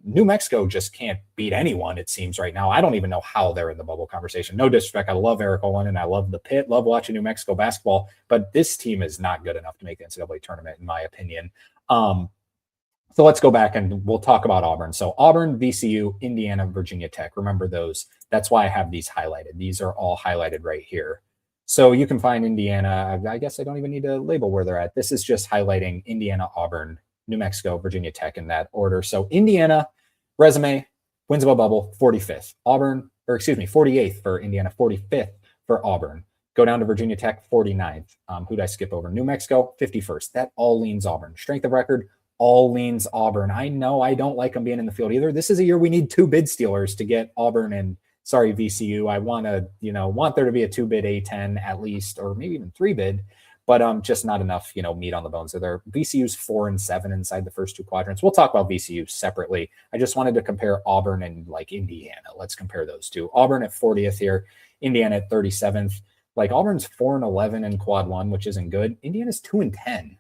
New Mexico just can't beat anyone, it seems, right now. I don't even know how they're in the bubble conversation. No disrespect. I love Eric Olin and I love the Pit, love watching New Mexico basketball, but this team is not good enough to make the NCAA tournament, in my opinion. So let's go back and we'll talk about Auburn. So Auburn, VCU, Indiana, Virginia Tech. Remember those. That's why I have these highlighted. These are all highlighted right here. So you can find Indiana. I guess I don't even need to label where they're at. This is just highlighting Indiana, Auburn, New Mexico, Virginia Tech in that order. So Indiana, resume, wins above bubble, 45th. Auburn, 48th for Indiana, 45th for Auburn. Go down to Virginia Tech, 49th. Who'd I skip over? New Mexico, 51st. That all leans Auburn. Strength of record, all leans Auburn. I know I don't like them being in the field either. This is a year we need 2 bid stealers to get Auburn and, VCU. I want there to be a 2-bid A10 at least, or maybe even 3-bid. But just not enough, meat on the bones. So they're VCU's 4 and 7 inside the first 2 quadrants. We'll talk about VCU separately. I just wanted to compare Auburn and Indiana. Let's compare those 2. Auburn at 40th here, Indiana at 37th. Auburn's 4 and 11 in quad 1, which isn't good. Indiana's 2 and 10.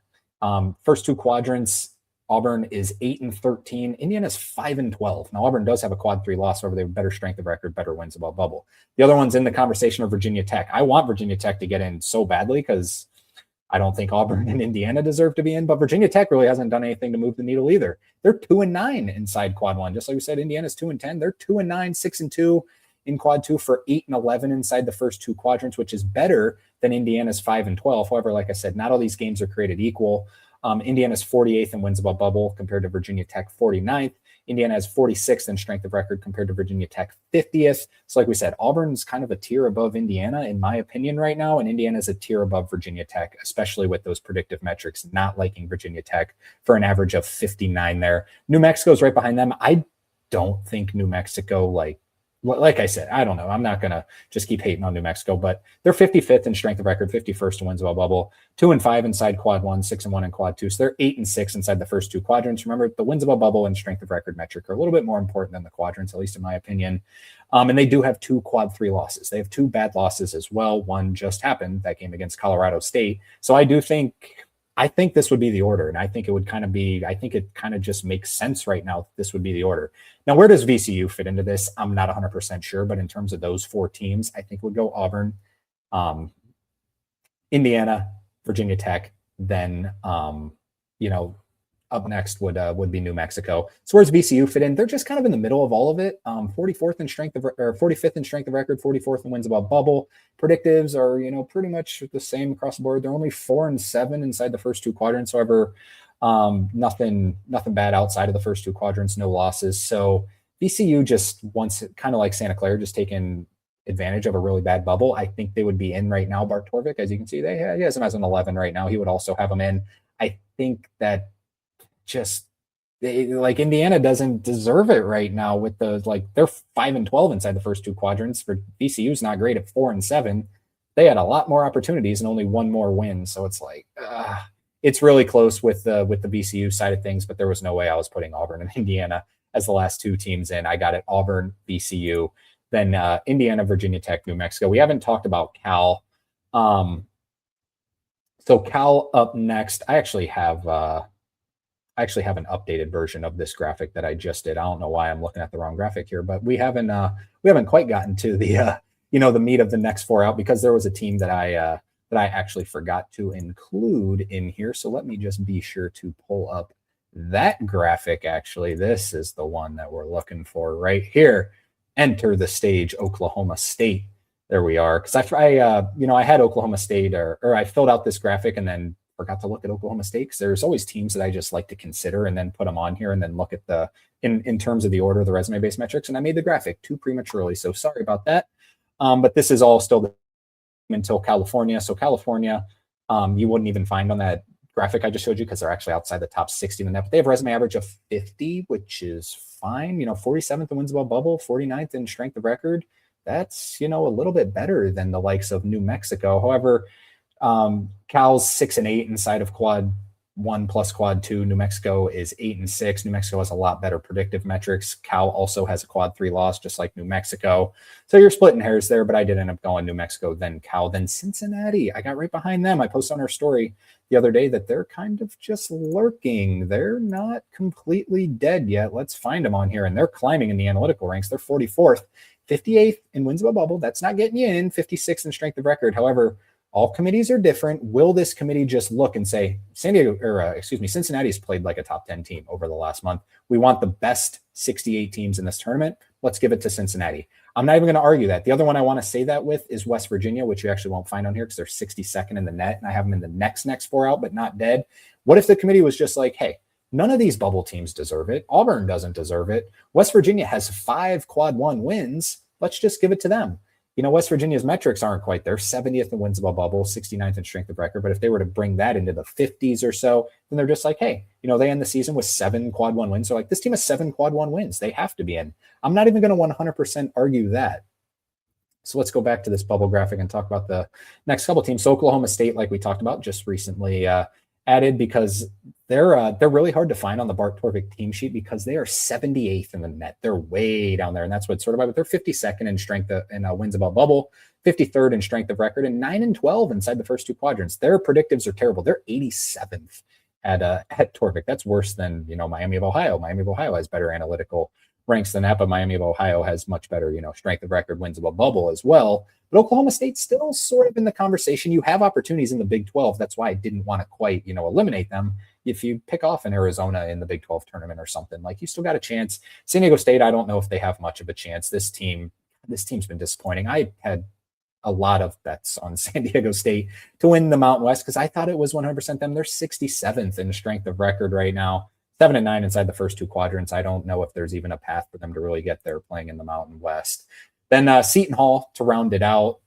First 2 quadrants, Auburn is 8 and 13. Indiana's 5 and 12. Now Auburn does have a quad 3 loss over. They have better strength of record, better wins above bubble. The other ones in the conversation are Virginia Tech. I want Virginia Tech to get in so badly because I don't think Auburn and Indiana deserve to be in, but Virginia Tech really hasn't done anything to move the needle either. They're 2 and 9 inside quad 1. Just like we said, Indiana's 2 and 10. They're 2 and 9, 6 and 2 in quad 2 for 8 and 11 inside the first 2 quadrants, which is better than Indiana's 5 and 12. However, like I said, not all these games are created equal. Indiana's 48th in wins above bubble compared to Virginia Tech 49th. Indiana has 46th in strength of record compared to Virginia Tech 50th. So like we said, Auburn's kind of a tier above Indiana, in my opinion, right now, and Indiana's a tier above Virginia Tech, especially with those predictive metrics, not liking Virginia Tech for an average of 59 there. New Mexico's right behind them. I don't think New Mexico, like I said, I don't know. I'm not going to just keep hating on New Mexico, but they're 55th in strength of record, 51st in wins above bubble, 2 and 5 inside quad 1, 6 and 1 in quad 2. So they're 8 and 6 inside the first 2 quadrants. Remember, the wins above bubble and strength of record metric are a little bit more important than the quadrants, at least in my opinion. And they do have 2 quad 3 losses. They have 2 bad losses as well. One just happened, that game against Colorado State. So I think this would be the order, and I think it kind of just makes sense right now. This would be the order. Now, where does VCU fit into this? I'm not 100% sure, but in terms of those 4 teams, I think would go Auburn, Indiana, Virginia Tech, then up next would be New Mexico. So where's VCU fit in? They're just kind of in the middle of all of it. 45th in strength of record, 44th in wins above bubble. Predictives are, pretty much the same across the board. They're only 4 and 7 inside the first 2 quadrants. However, nothing bad outside of the first 2 quadrants, no losses. So VCU just wants it, kind of like Santa Clara, just taking advantage of a really bad bubble. I think they would be in right now. Bart Torvik, as you can see, he has him as an 11 right now. He would also have them in. I think that just like Indiana doesn't deserve it right now with the they're 5-12 inside the first two quadrants. For VCU's not great at 4-7. They had a lot more opportunities and only one more win. So it's it's really close with the VCU side of things, but there was no way I was putting Auburn and Indiana as the last two teams in. I got it Auburn, VCU, then Indiana, Virginia Tech, New Mexico. We haven't talked about Cal. So Cal up next. I actually have an updated version of this graphic that I just did. I don't know why I'm looking at the wrong graphic here, but we haven't quite gotten to the the meat of the next four out, because there was a team that I actually forgot to include in here. So let me just be sure to pull up that graphic. Actually, this is the one that we're looking for right here. Enter the stage, Oklahoma State. There we are. Because I had Oklahoma State, or I filled out this graphic and then forgot to look at Oklahoma State, because there's always teams that I just like to consider and then put them on here and then look at the in terms of the order of the resume based metrics. And I made the graphic too prematurely, so sorry about that. But this is all still until California. So California, you wouldn't even find on that graphic I just showed you, because they're actually outside the top 60 in the net. But they have a resume average of 50, which is fine. 47th in wins above bubble, 49th in strength of record. That's a little bit better than the likes of New Mexico. However, Cal's 6-8 inside of quad 1 plus quad 2. New Mexico is 8-6. New Mexico has a lot better predictive metrics. Cal also has a quad 3 loss, just like New Mexico. So you're splitting hairs there, but I did end up going New Mexico, then Cal, then Cincinnati. I got right behind them. I posted on our story the other day that they're kind of just lurking. They're not completely dead yet. Let's find them on here. And they're climbing in the analytical ranks. They're 44th, 58th in wins above bubble. That's not getting you in. 56th in strength of record. However, all committees are different. Will this committee just look and say, Cincinnati's played like a top 10 team over the last month. We want the best 68 teams in this tournament. Let's give it to Cincinnati. I'm not even going to argue that. The other one I want to say that with is West Virginia, which you actually won't find on here because they're 62nd in the net, and I have them in the next four out, but not dead. What if the committee was just like, hey, none of these bubble teams deserve it. Auburn doesn't deserve it. West Virginia has 5 quad 1 wins. Let's just give it to them. West Virginia's metrics aren't quite there. 70th in wins above bubble, 69th in strength of record. But if they were to bring that into the 50s or so, then they're just like, hey, they end the season with 7 quad 1 wins. So like, this team has 7 quad 1 wins. They have to be in. I'm not even going to 100% argue that. So let's go back to this bubble graphic and talk about the next couple teams. So Oklahoma State, like we talked about, just recently added, because they're really hard to find on the Bart Torvik team sheet, because they are 78th in the net. They're way down there, and that's what's sort of about. They're 52nd in strength and wins above bubble, 53rd in strength of record, and 9-12 inside the first two quadrants. Their predictives are terrible. They're 87th at Torvik. That's worse than Miami of Ohio. Miami of Ohio has better analytical ranks than that, but Miami of Ohio has much better strength of record, wins above bubble as well. But Oklahoma State's still sort of in the conversation. You have opportunities in the Big 12. That's why I didn't want to quite, eliminate them. If you pick off an Arizona in the Big 12 tournament or something, like, you still got a chance. San Diego State, I don't know if they have much of a chance. This team's been disappointing. I had a lot of bets on San Diego State to win the Mountain West because I thought it was 100% them. They're 67th in strength of record right now, 7-9 inside the first two quadrants. I don't know if there's even a path for them to really get there playing in the Mountain West. Then Seton Hall to round it out.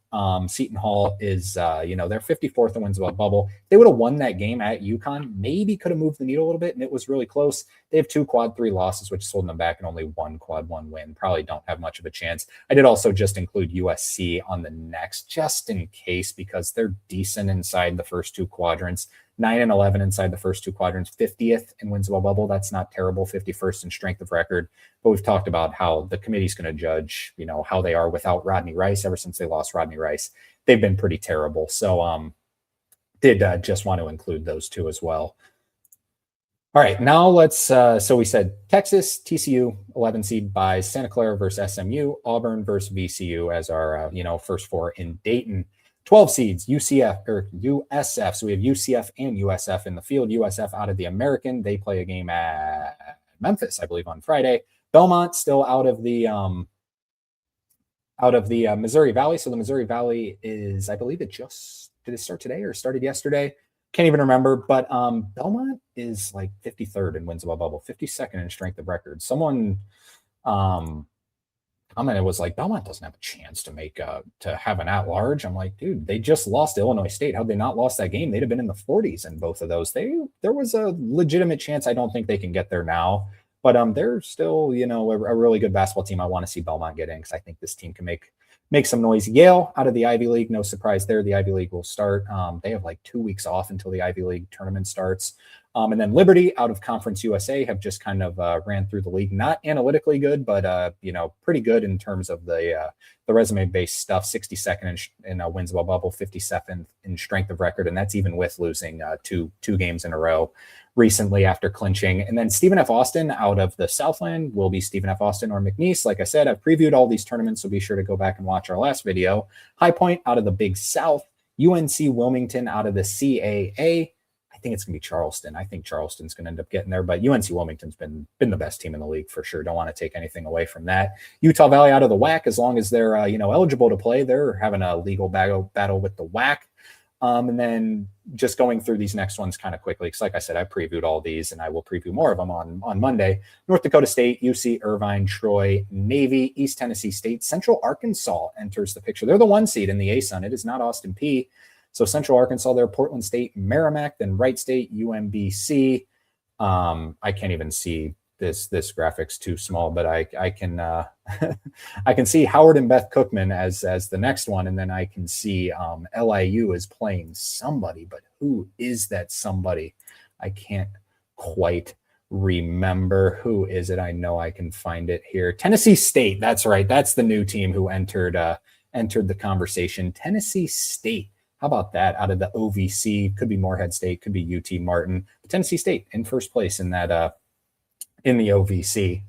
Seton Hall is, they're 54th in wins above bubble. They would have won that game at UConn, maybe could have moved the needle a little bit, and it was really close. They have 2 quad 3 losses, which is holding them back, and only 1 quad 1 win. Probably don't have much of a chance. I did also just include USC on the next, just in case, because they're decent inside the first two quadrants. 9-11 inside the first two quadrants, 50th in wins above bubble. That's not terrible. 51st in strength of record. But we've talked about how the committee's going to judge, how they are without Rodney Rice. Ever since they lost Rodney Rice, they've been pretty terrible. So did just want to include those two as well. All right, now let's, so we said Texas, TCU, 11 seed buys, Santa Clara versus SMU, Auburn versus VCU as our, first 4 in Dayton. 12 seeds, USF. So we have UCF and USF in the field. USF out of the American. They play a game at Memphis, I believe, on Friday. Belmont still out of the Missouri Valley. So the Missouri Valley is, I believe did it start today or started yesterday? Can't even remember. But Belmont is like 53rd in wins above bubble, 52nd in strength of record. Someone comment was like, Belmont doesn't have a chance to have an at-large. I'm like, dude, they just lost to Illinois State. Had they not lost that game, they'd have been in the 40s in both of those. There was a legitimate chance. I don't think they can get there now, but they're still, a really good basketball team. I want to see Belmont get in because I think this team can make some noise. Yale out of the Ivy League, no surprise there. The Ivy League will start. They have like 2 weeks off until the Ivy League tournament starts. And then Liberty out of Conference USA have just kind of ran through the league. Not analytically good, but pretty good in terms of the resume-based stuff. 62nd in wins above bubble, 57th in strength of record, and that's even with losing two games in a row recently after clinching. And then Stephen F. Austin out of the Southland will be Stephen F. Austin or McNeese. Like I said, I've previewed all these tournaments, so be sure to go back and watch our last video. High Point out of the Big South, UNC Wilmington out of the CAA. I think it's going to be Charleston. I think Charleston's going to end up getting there, but UNC Wilmington's been the best team in the league for sure. Don't want to take anything away from that. Utah Valley out of the WAC, as long as they're eligible to play, they're having a legal battle with the WAC. And then just going through these next ones kind of quickly, because like I said, I previewed all these, and I will preview more of them on Monday. North Dakota State, UC Irvine, Troy, Navy, East Tennessee State, Central Arkansas enters the picture. They're the 1 seed in the ASUN. It is not Austin Peay. So Central Arkansas there, Portland State, Merrimack, then Wright State, UMBC. I can't even see this graphics too small, but I can I can see Howard and Beth Cookman as the next one, and then I can see LIU is playing somebody, but who is that somebody? I can't quite remember. Who is it? I know I can find it here. Tennessee State. That's right. That's the new team who entered the conversation. Tennessee State. How about that? Out of the OVC, could be Morehead State, could be UT Martin. Tennessee State in first place in that in the OVC.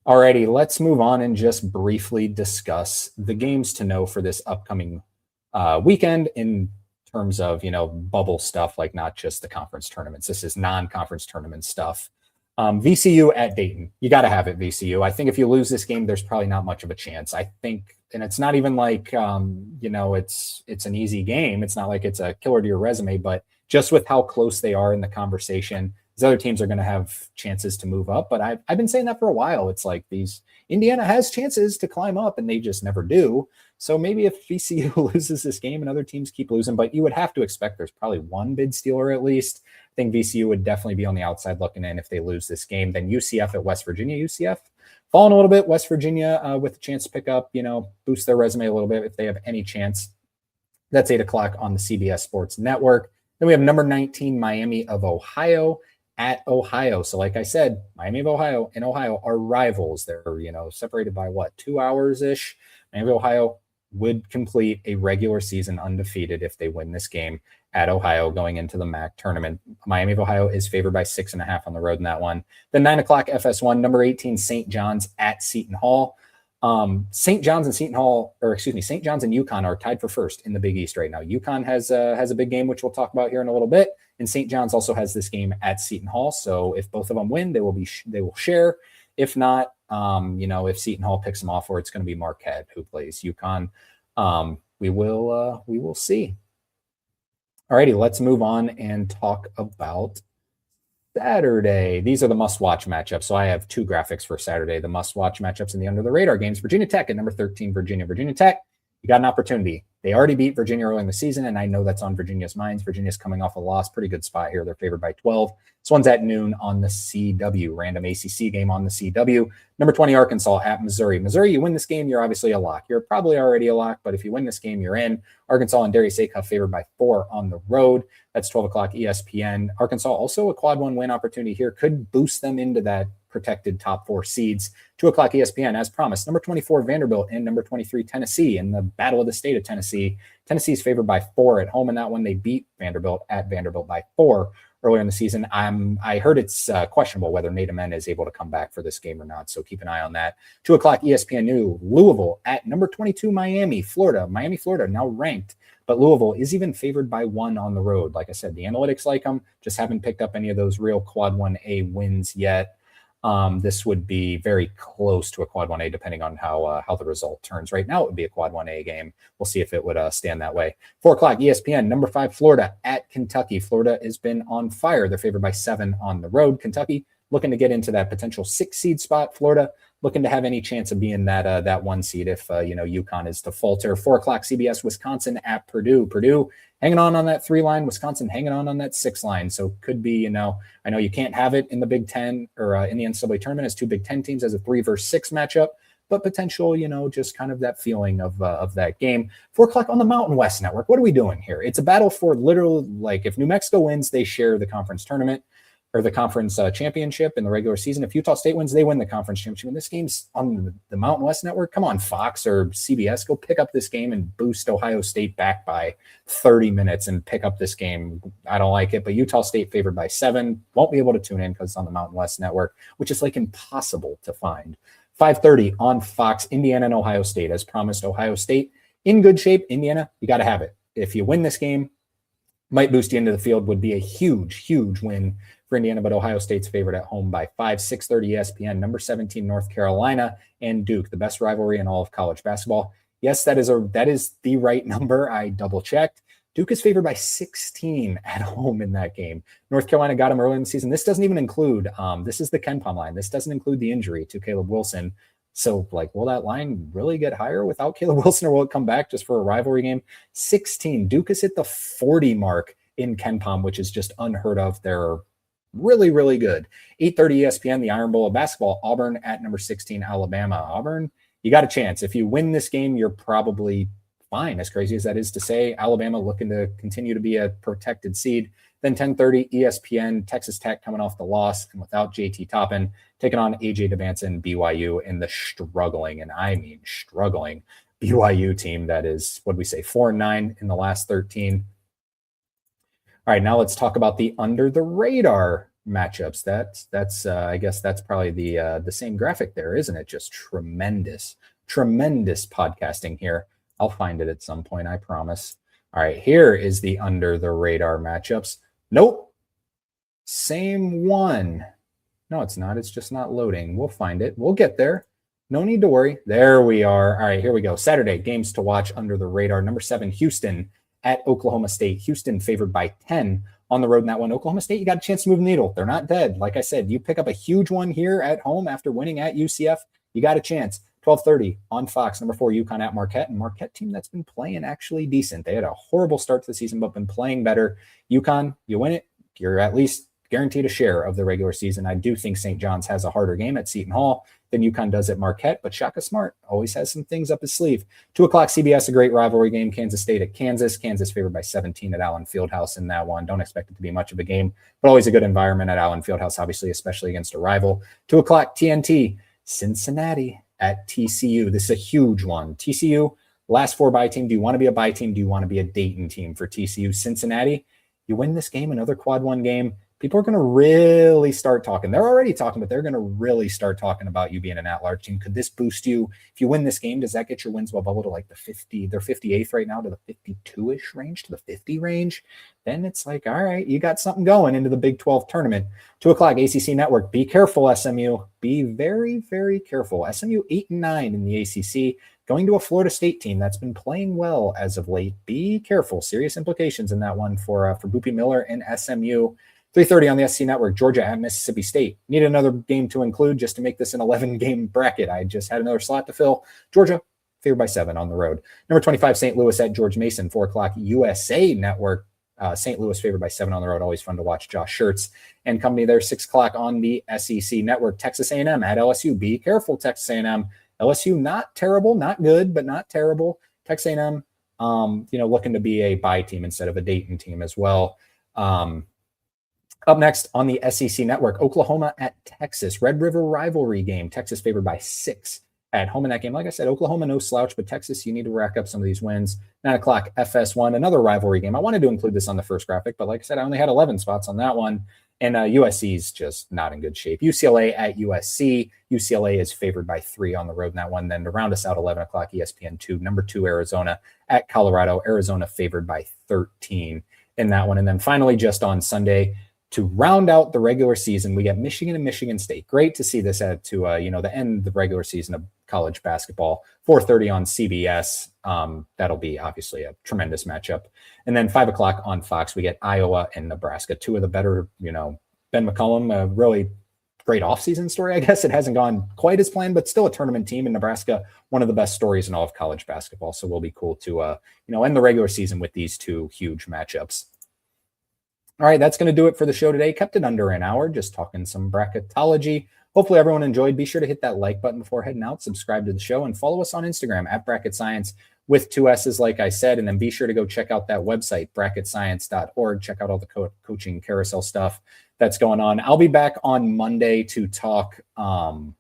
Alrighty, let's move on and just briefly discuss the games to know for this upcoming weekend in terms of bubble stuff, like not just the conference tournaments. This is non-conference tournament stuff. VCU at Dayton. You got to have it, VCU. I think if you lose this game, there's probably not much of a chance. I think, and it's not even like, it's an easy game. It's not like it's a killer to your resume, but just with how close they are in the conversation, these other teams are going to have chances to move up. But I've been saying that for a while. It's like Indiana has chances to climb up, and they just never do. So maybe if VCU loses this game and other teams keep losing, but you would have to expect there's probably one bid stealer at least. I think VCU would definitely be on the outside looking in if they lose this game. Then UCF at West Virginia. UCF falling a little bit. West Virginia with a chance to pick up, boost their resume a little bit if they have any chance. That's 8 o'clock on the CBS Sports Network. Then we have number 19, Miami of Ohio at Ohio. So like I said, Miami of Ohio and Ohio are rivals. They're, separated by 2 hours-ish. Miami of Ohio would complete a regular season undefeated if they win this game at Ohio going into the MAC tournament. Miami of Ohio is favored by 6.5 on the road in that one. Then 9 o'clock FS1, number 18, St. John's at Seton Hall. St. John's and St. John's and UConn are tied for first in the Big East right now. UConn has a big game, which we'll talk about here in a little bit. And St. John's also has this game at Seton Hall. So if both of them win, they will share. If not, if Seton Hall picks them off, or it's going to be Marquette who plays UConn. We will see. Alrighty, let's move on and talk about Saturday. These are the must-watch matchups. So I have 2 graphics for Saturday. The must-watch matchups in the under-the-radar games. Virginia Tech at number 13, Virginia. Virginia Tech, you got an opportunity. They already beat Virginia early in the season, and I know that's on Virginia's minds. Virginia's coming off a loss. Pretty good spot here. They're favored by 12. This one's at noon on the CW. Random ACC game on the CW. Number 20, Arkansas at Missouri. Missouri, you win this game, you're obviously a lock. You're probably already a lock, but if you win this game, you're in. Arkansas and Darius Acuff favored by 4 on the road. That's 12 o'clock ESPN. Arkansas also a quad 1 win opportunity here. Could boost them into that protected top 4 seeds. 2 o'clock ESPN, as promised. Number 24, Vanderbilt, and number 23, Tennessee, in the battle of the state of Tennessee. Tennessee's favored by 4 at home in that one. They beat Vanderbilt at Vanderbilt by 4 earlier in the season. I heard it's questionable whether Nate Amen is able to come back for this game or not, so keep an eye on that. 2 o'clock ESPN new, Louisville at number 22, Miami, Florida. Miami, Florida, now ranked, but Louisville is even favored by 1 on the road. Like I said, the analytics like them, just haven't picked up any of those real quad 1A wins yet. This would be very close to a quad 1A, depending on how the result turns. Right now, it would be a quad 1A game. We'll see if it would stand that way. 4 o'clock ESPN, number 5, Florida at Kentucky. Florida has been on fire. They're favored by 7 on the road. Kentucky looking to get into that potential 6 seed spot. Florida looking to have any chance of being that one seed if UConn is to falter. 4:00 CBS, Wisconsin at Purdue. Purdue hanging on that 3 line. Wisconsin hanging on that 6 line. So could be, I know you can't have it in the Big Ten or in the NCAA tournament as 2 Big Ten teams as a 3 versus 6 matchup, but potential, just kind of that feeling of that game. 4:00 on the Mountain West Network. What are we doing here? It's a battle for literal, like if New Mexico wins, they share the conference tournament or the conference championship in the regular season. If Utah State wins, they win the conference championship. And this game's on the Mountain West Network. Come on, Fox or CBS, go pick up this game and boost Ohio State back by 30 minutes and pick up this game. I don't like it, but Utah State favored by 7. Won't be able to tune in because it's on the Mountain West Network, which is like impossible to find. 5:30 on Fox, Indiana and Ohio State. As promised, Ohio State in good shape. Indiana, you got to have it. If you win this game, might boost you into the field, would be a huge, huge win for Indiana, but Ohio State's favored at home by 5. 6:30 ESPN, number 17, North Carolina and Duke, the best rivalry in all of college basketball. Yes, that is the right number. I double checked. Duke is favored by 16 at home in that game. North Carolina got him early in the season. This doesn't even include, this is the KenPom line. This doesn't include the injury to Caleb Wilson. So, will that line really get higher without Caleb Wilson, or will it come back just for a rivalry game? 16. Duke has hit the 40 mark in KenPom, which is just unheard of. They're really, really good. 8:30 ESPN, the Iron Bowl of basketball. Auburn at number 16, Alabama. Auburn, you got a chance. If you win this game, you're probably fine, as crazy as that is to say. Alabama looking to continue to be a protected seed. Then 10:30 ESPN, Texas Tech coming off the loss and without JT Toppin, taking on AJ Devanson, BYU, in the struggling, and I mean struggling, BYU team that is, 4-9 in the last 13. All right, now let's talk about the under the radar matchups. That's I guess that's probably the same graphic there, isn't it? Just tremendous podcasting here. I'll find it at some point, I promise. All right, here is the under the radar matchups. Nope. Same one. No, it's not. It's just not loading. We'll find it. We'll get there. No need to worry. There we are. All right, here we go. Saturday, games to watch under the radar. Number 7, Houston at Oklahoma State. Houston favored by 10 on the road in that one. Oklahoma State, you got a chance to move the needle. They're not dead. Like I said, you pick up a huge one here at home after winning at UCF, you got a chance. 12:30 on Fox, number 4, UConn at Marquette. And Marquette team that's been playing actually decent. They had a horrible start to the season, but been playing better. UConn, you win it, you're at least guaranteed a share of the regular season. I do think St. John's has a harder game at Seton Hall than UConn does at Marquette, but Shaka Smart always has some things up his sleeve. 2:00 CBS, a great rivalry game. Kansas State at Kansas. Kansas favored by 17 at Allen Fieldhouse in that one. Don't expect it to be much of a game, but always a good environment at Allen Fieldhouse, obviously, especially against a rival. 2:00 TNT, Cincinnati at TCU. This is a huge one. TCU, last 4 bye team. Do you want to be a bye team? Do you want to be a Dayton team for TCU? Cincinnati, you win this game, another quad 1 game. People are going to really start talking. They're already talking, but they're going to really start talking about you being an at-large team. Could this boost you? If you win this game, does that get your wins bubble to like the 50? They're 58th right now, to the 52-ish range, to the 50 range. Then it's like, all right, you got something going into the Big 12 tournament. 2:00 ACC Network. Be careful, SMU. Be very, very careful. SMU 8-9 in the ACC. Going to a Florida State team that's been playing well as of late. Be careful. Serious implications in that one for Boopie Miller and SMU. 3:30 on the SC Network, Georgia at Mississippi State. Need another game to include just to make this an 11-game bracket. I just had another slot to fill. Georgia, favored by 7 on the road. Number 25, St. Louis at George Mason, 4:00 USA Network. St. Louis favored by 7 on the road. Always fun to watch Josh Schertz and company there. 6:00 on the SEC Network, Texas A&M at LSU. Be careful, Texas A&M. LSU, not terrible, not good, but not terrible. Texas A&M, looking to be a bye team instead of a Dayton team as well. Up next on the SEC Network, Oklahoma at Texas. Red River rivalry game. Texas favored by 6 at home in that game. Like I said, Oklahoma no slouch, but Texas, you need to rack up some of these wins. 9:00 FS1, another rivalry game. I wanted to include this on the first graphic, but like I said, I only had 11 spots on that one. And USC's just not in good shape. UCLA at USC. UCLA is favored by 3 on the road in that one. Then to round us out, 11:00 ESPN2. Number 2, Arizona at Colorado. Arizona favored by 13 in that one. And then finally, just on Sunday, to round out the regular season, we get Michigan and Michigan State. Great to see this add to the end of the regular season of college basketball. 4:30 on CBS. That'll be obviously a tremendous matchup. And then 5:00 on Fox, we get Iowa and Nebraska. 2 of the better, Ben McCollum, really great offseason story, I guess. It hasn't gone quite as planned, but still a tournament team in Nebraska, one of the best stories in all of college basketball. So will be cool to, end the regular season with these two huge matchups. All right, that's going to do it for the show today. Kept it under an hour, just talking some bracketology. Hopefully everyone enjoyed. Be sure to hit that like button before heading out, subscribe to the show, and follow us on Instagram at Bracket Science with 2 S's, like I said. And then be sure to go check out that website, bracketscience.org. Check out all the coaching carousel stuff that's going on. I'll be back on Monday to talk the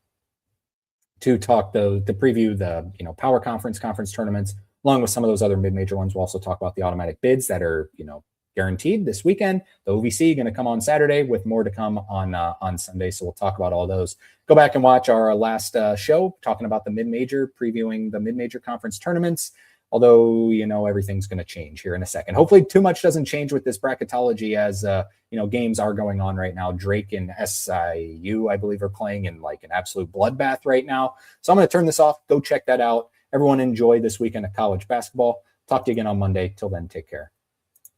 preview the power conference tournaments, along with some of those other mid-major ones. We'll also talk about the automatic bids that are guaranteed this weekend. The OVC going to come on Saturday, with more to come on Sunday. So we'll talk about all those. Go back and watch our last show talking about the mid-major, previewing the mid-major conference tournaments. Although, everything's going to change here in a second. Hopefully too much doesn't change with this bracketology, as games are going on right now. Drake and SIU, I believe, are playing in like an absolute bloodbath right now. So I'm going to turn this off. Go check that out. Everyone enjoy this weekend of college basketball. Talk to you again on Monday. Till then, take care.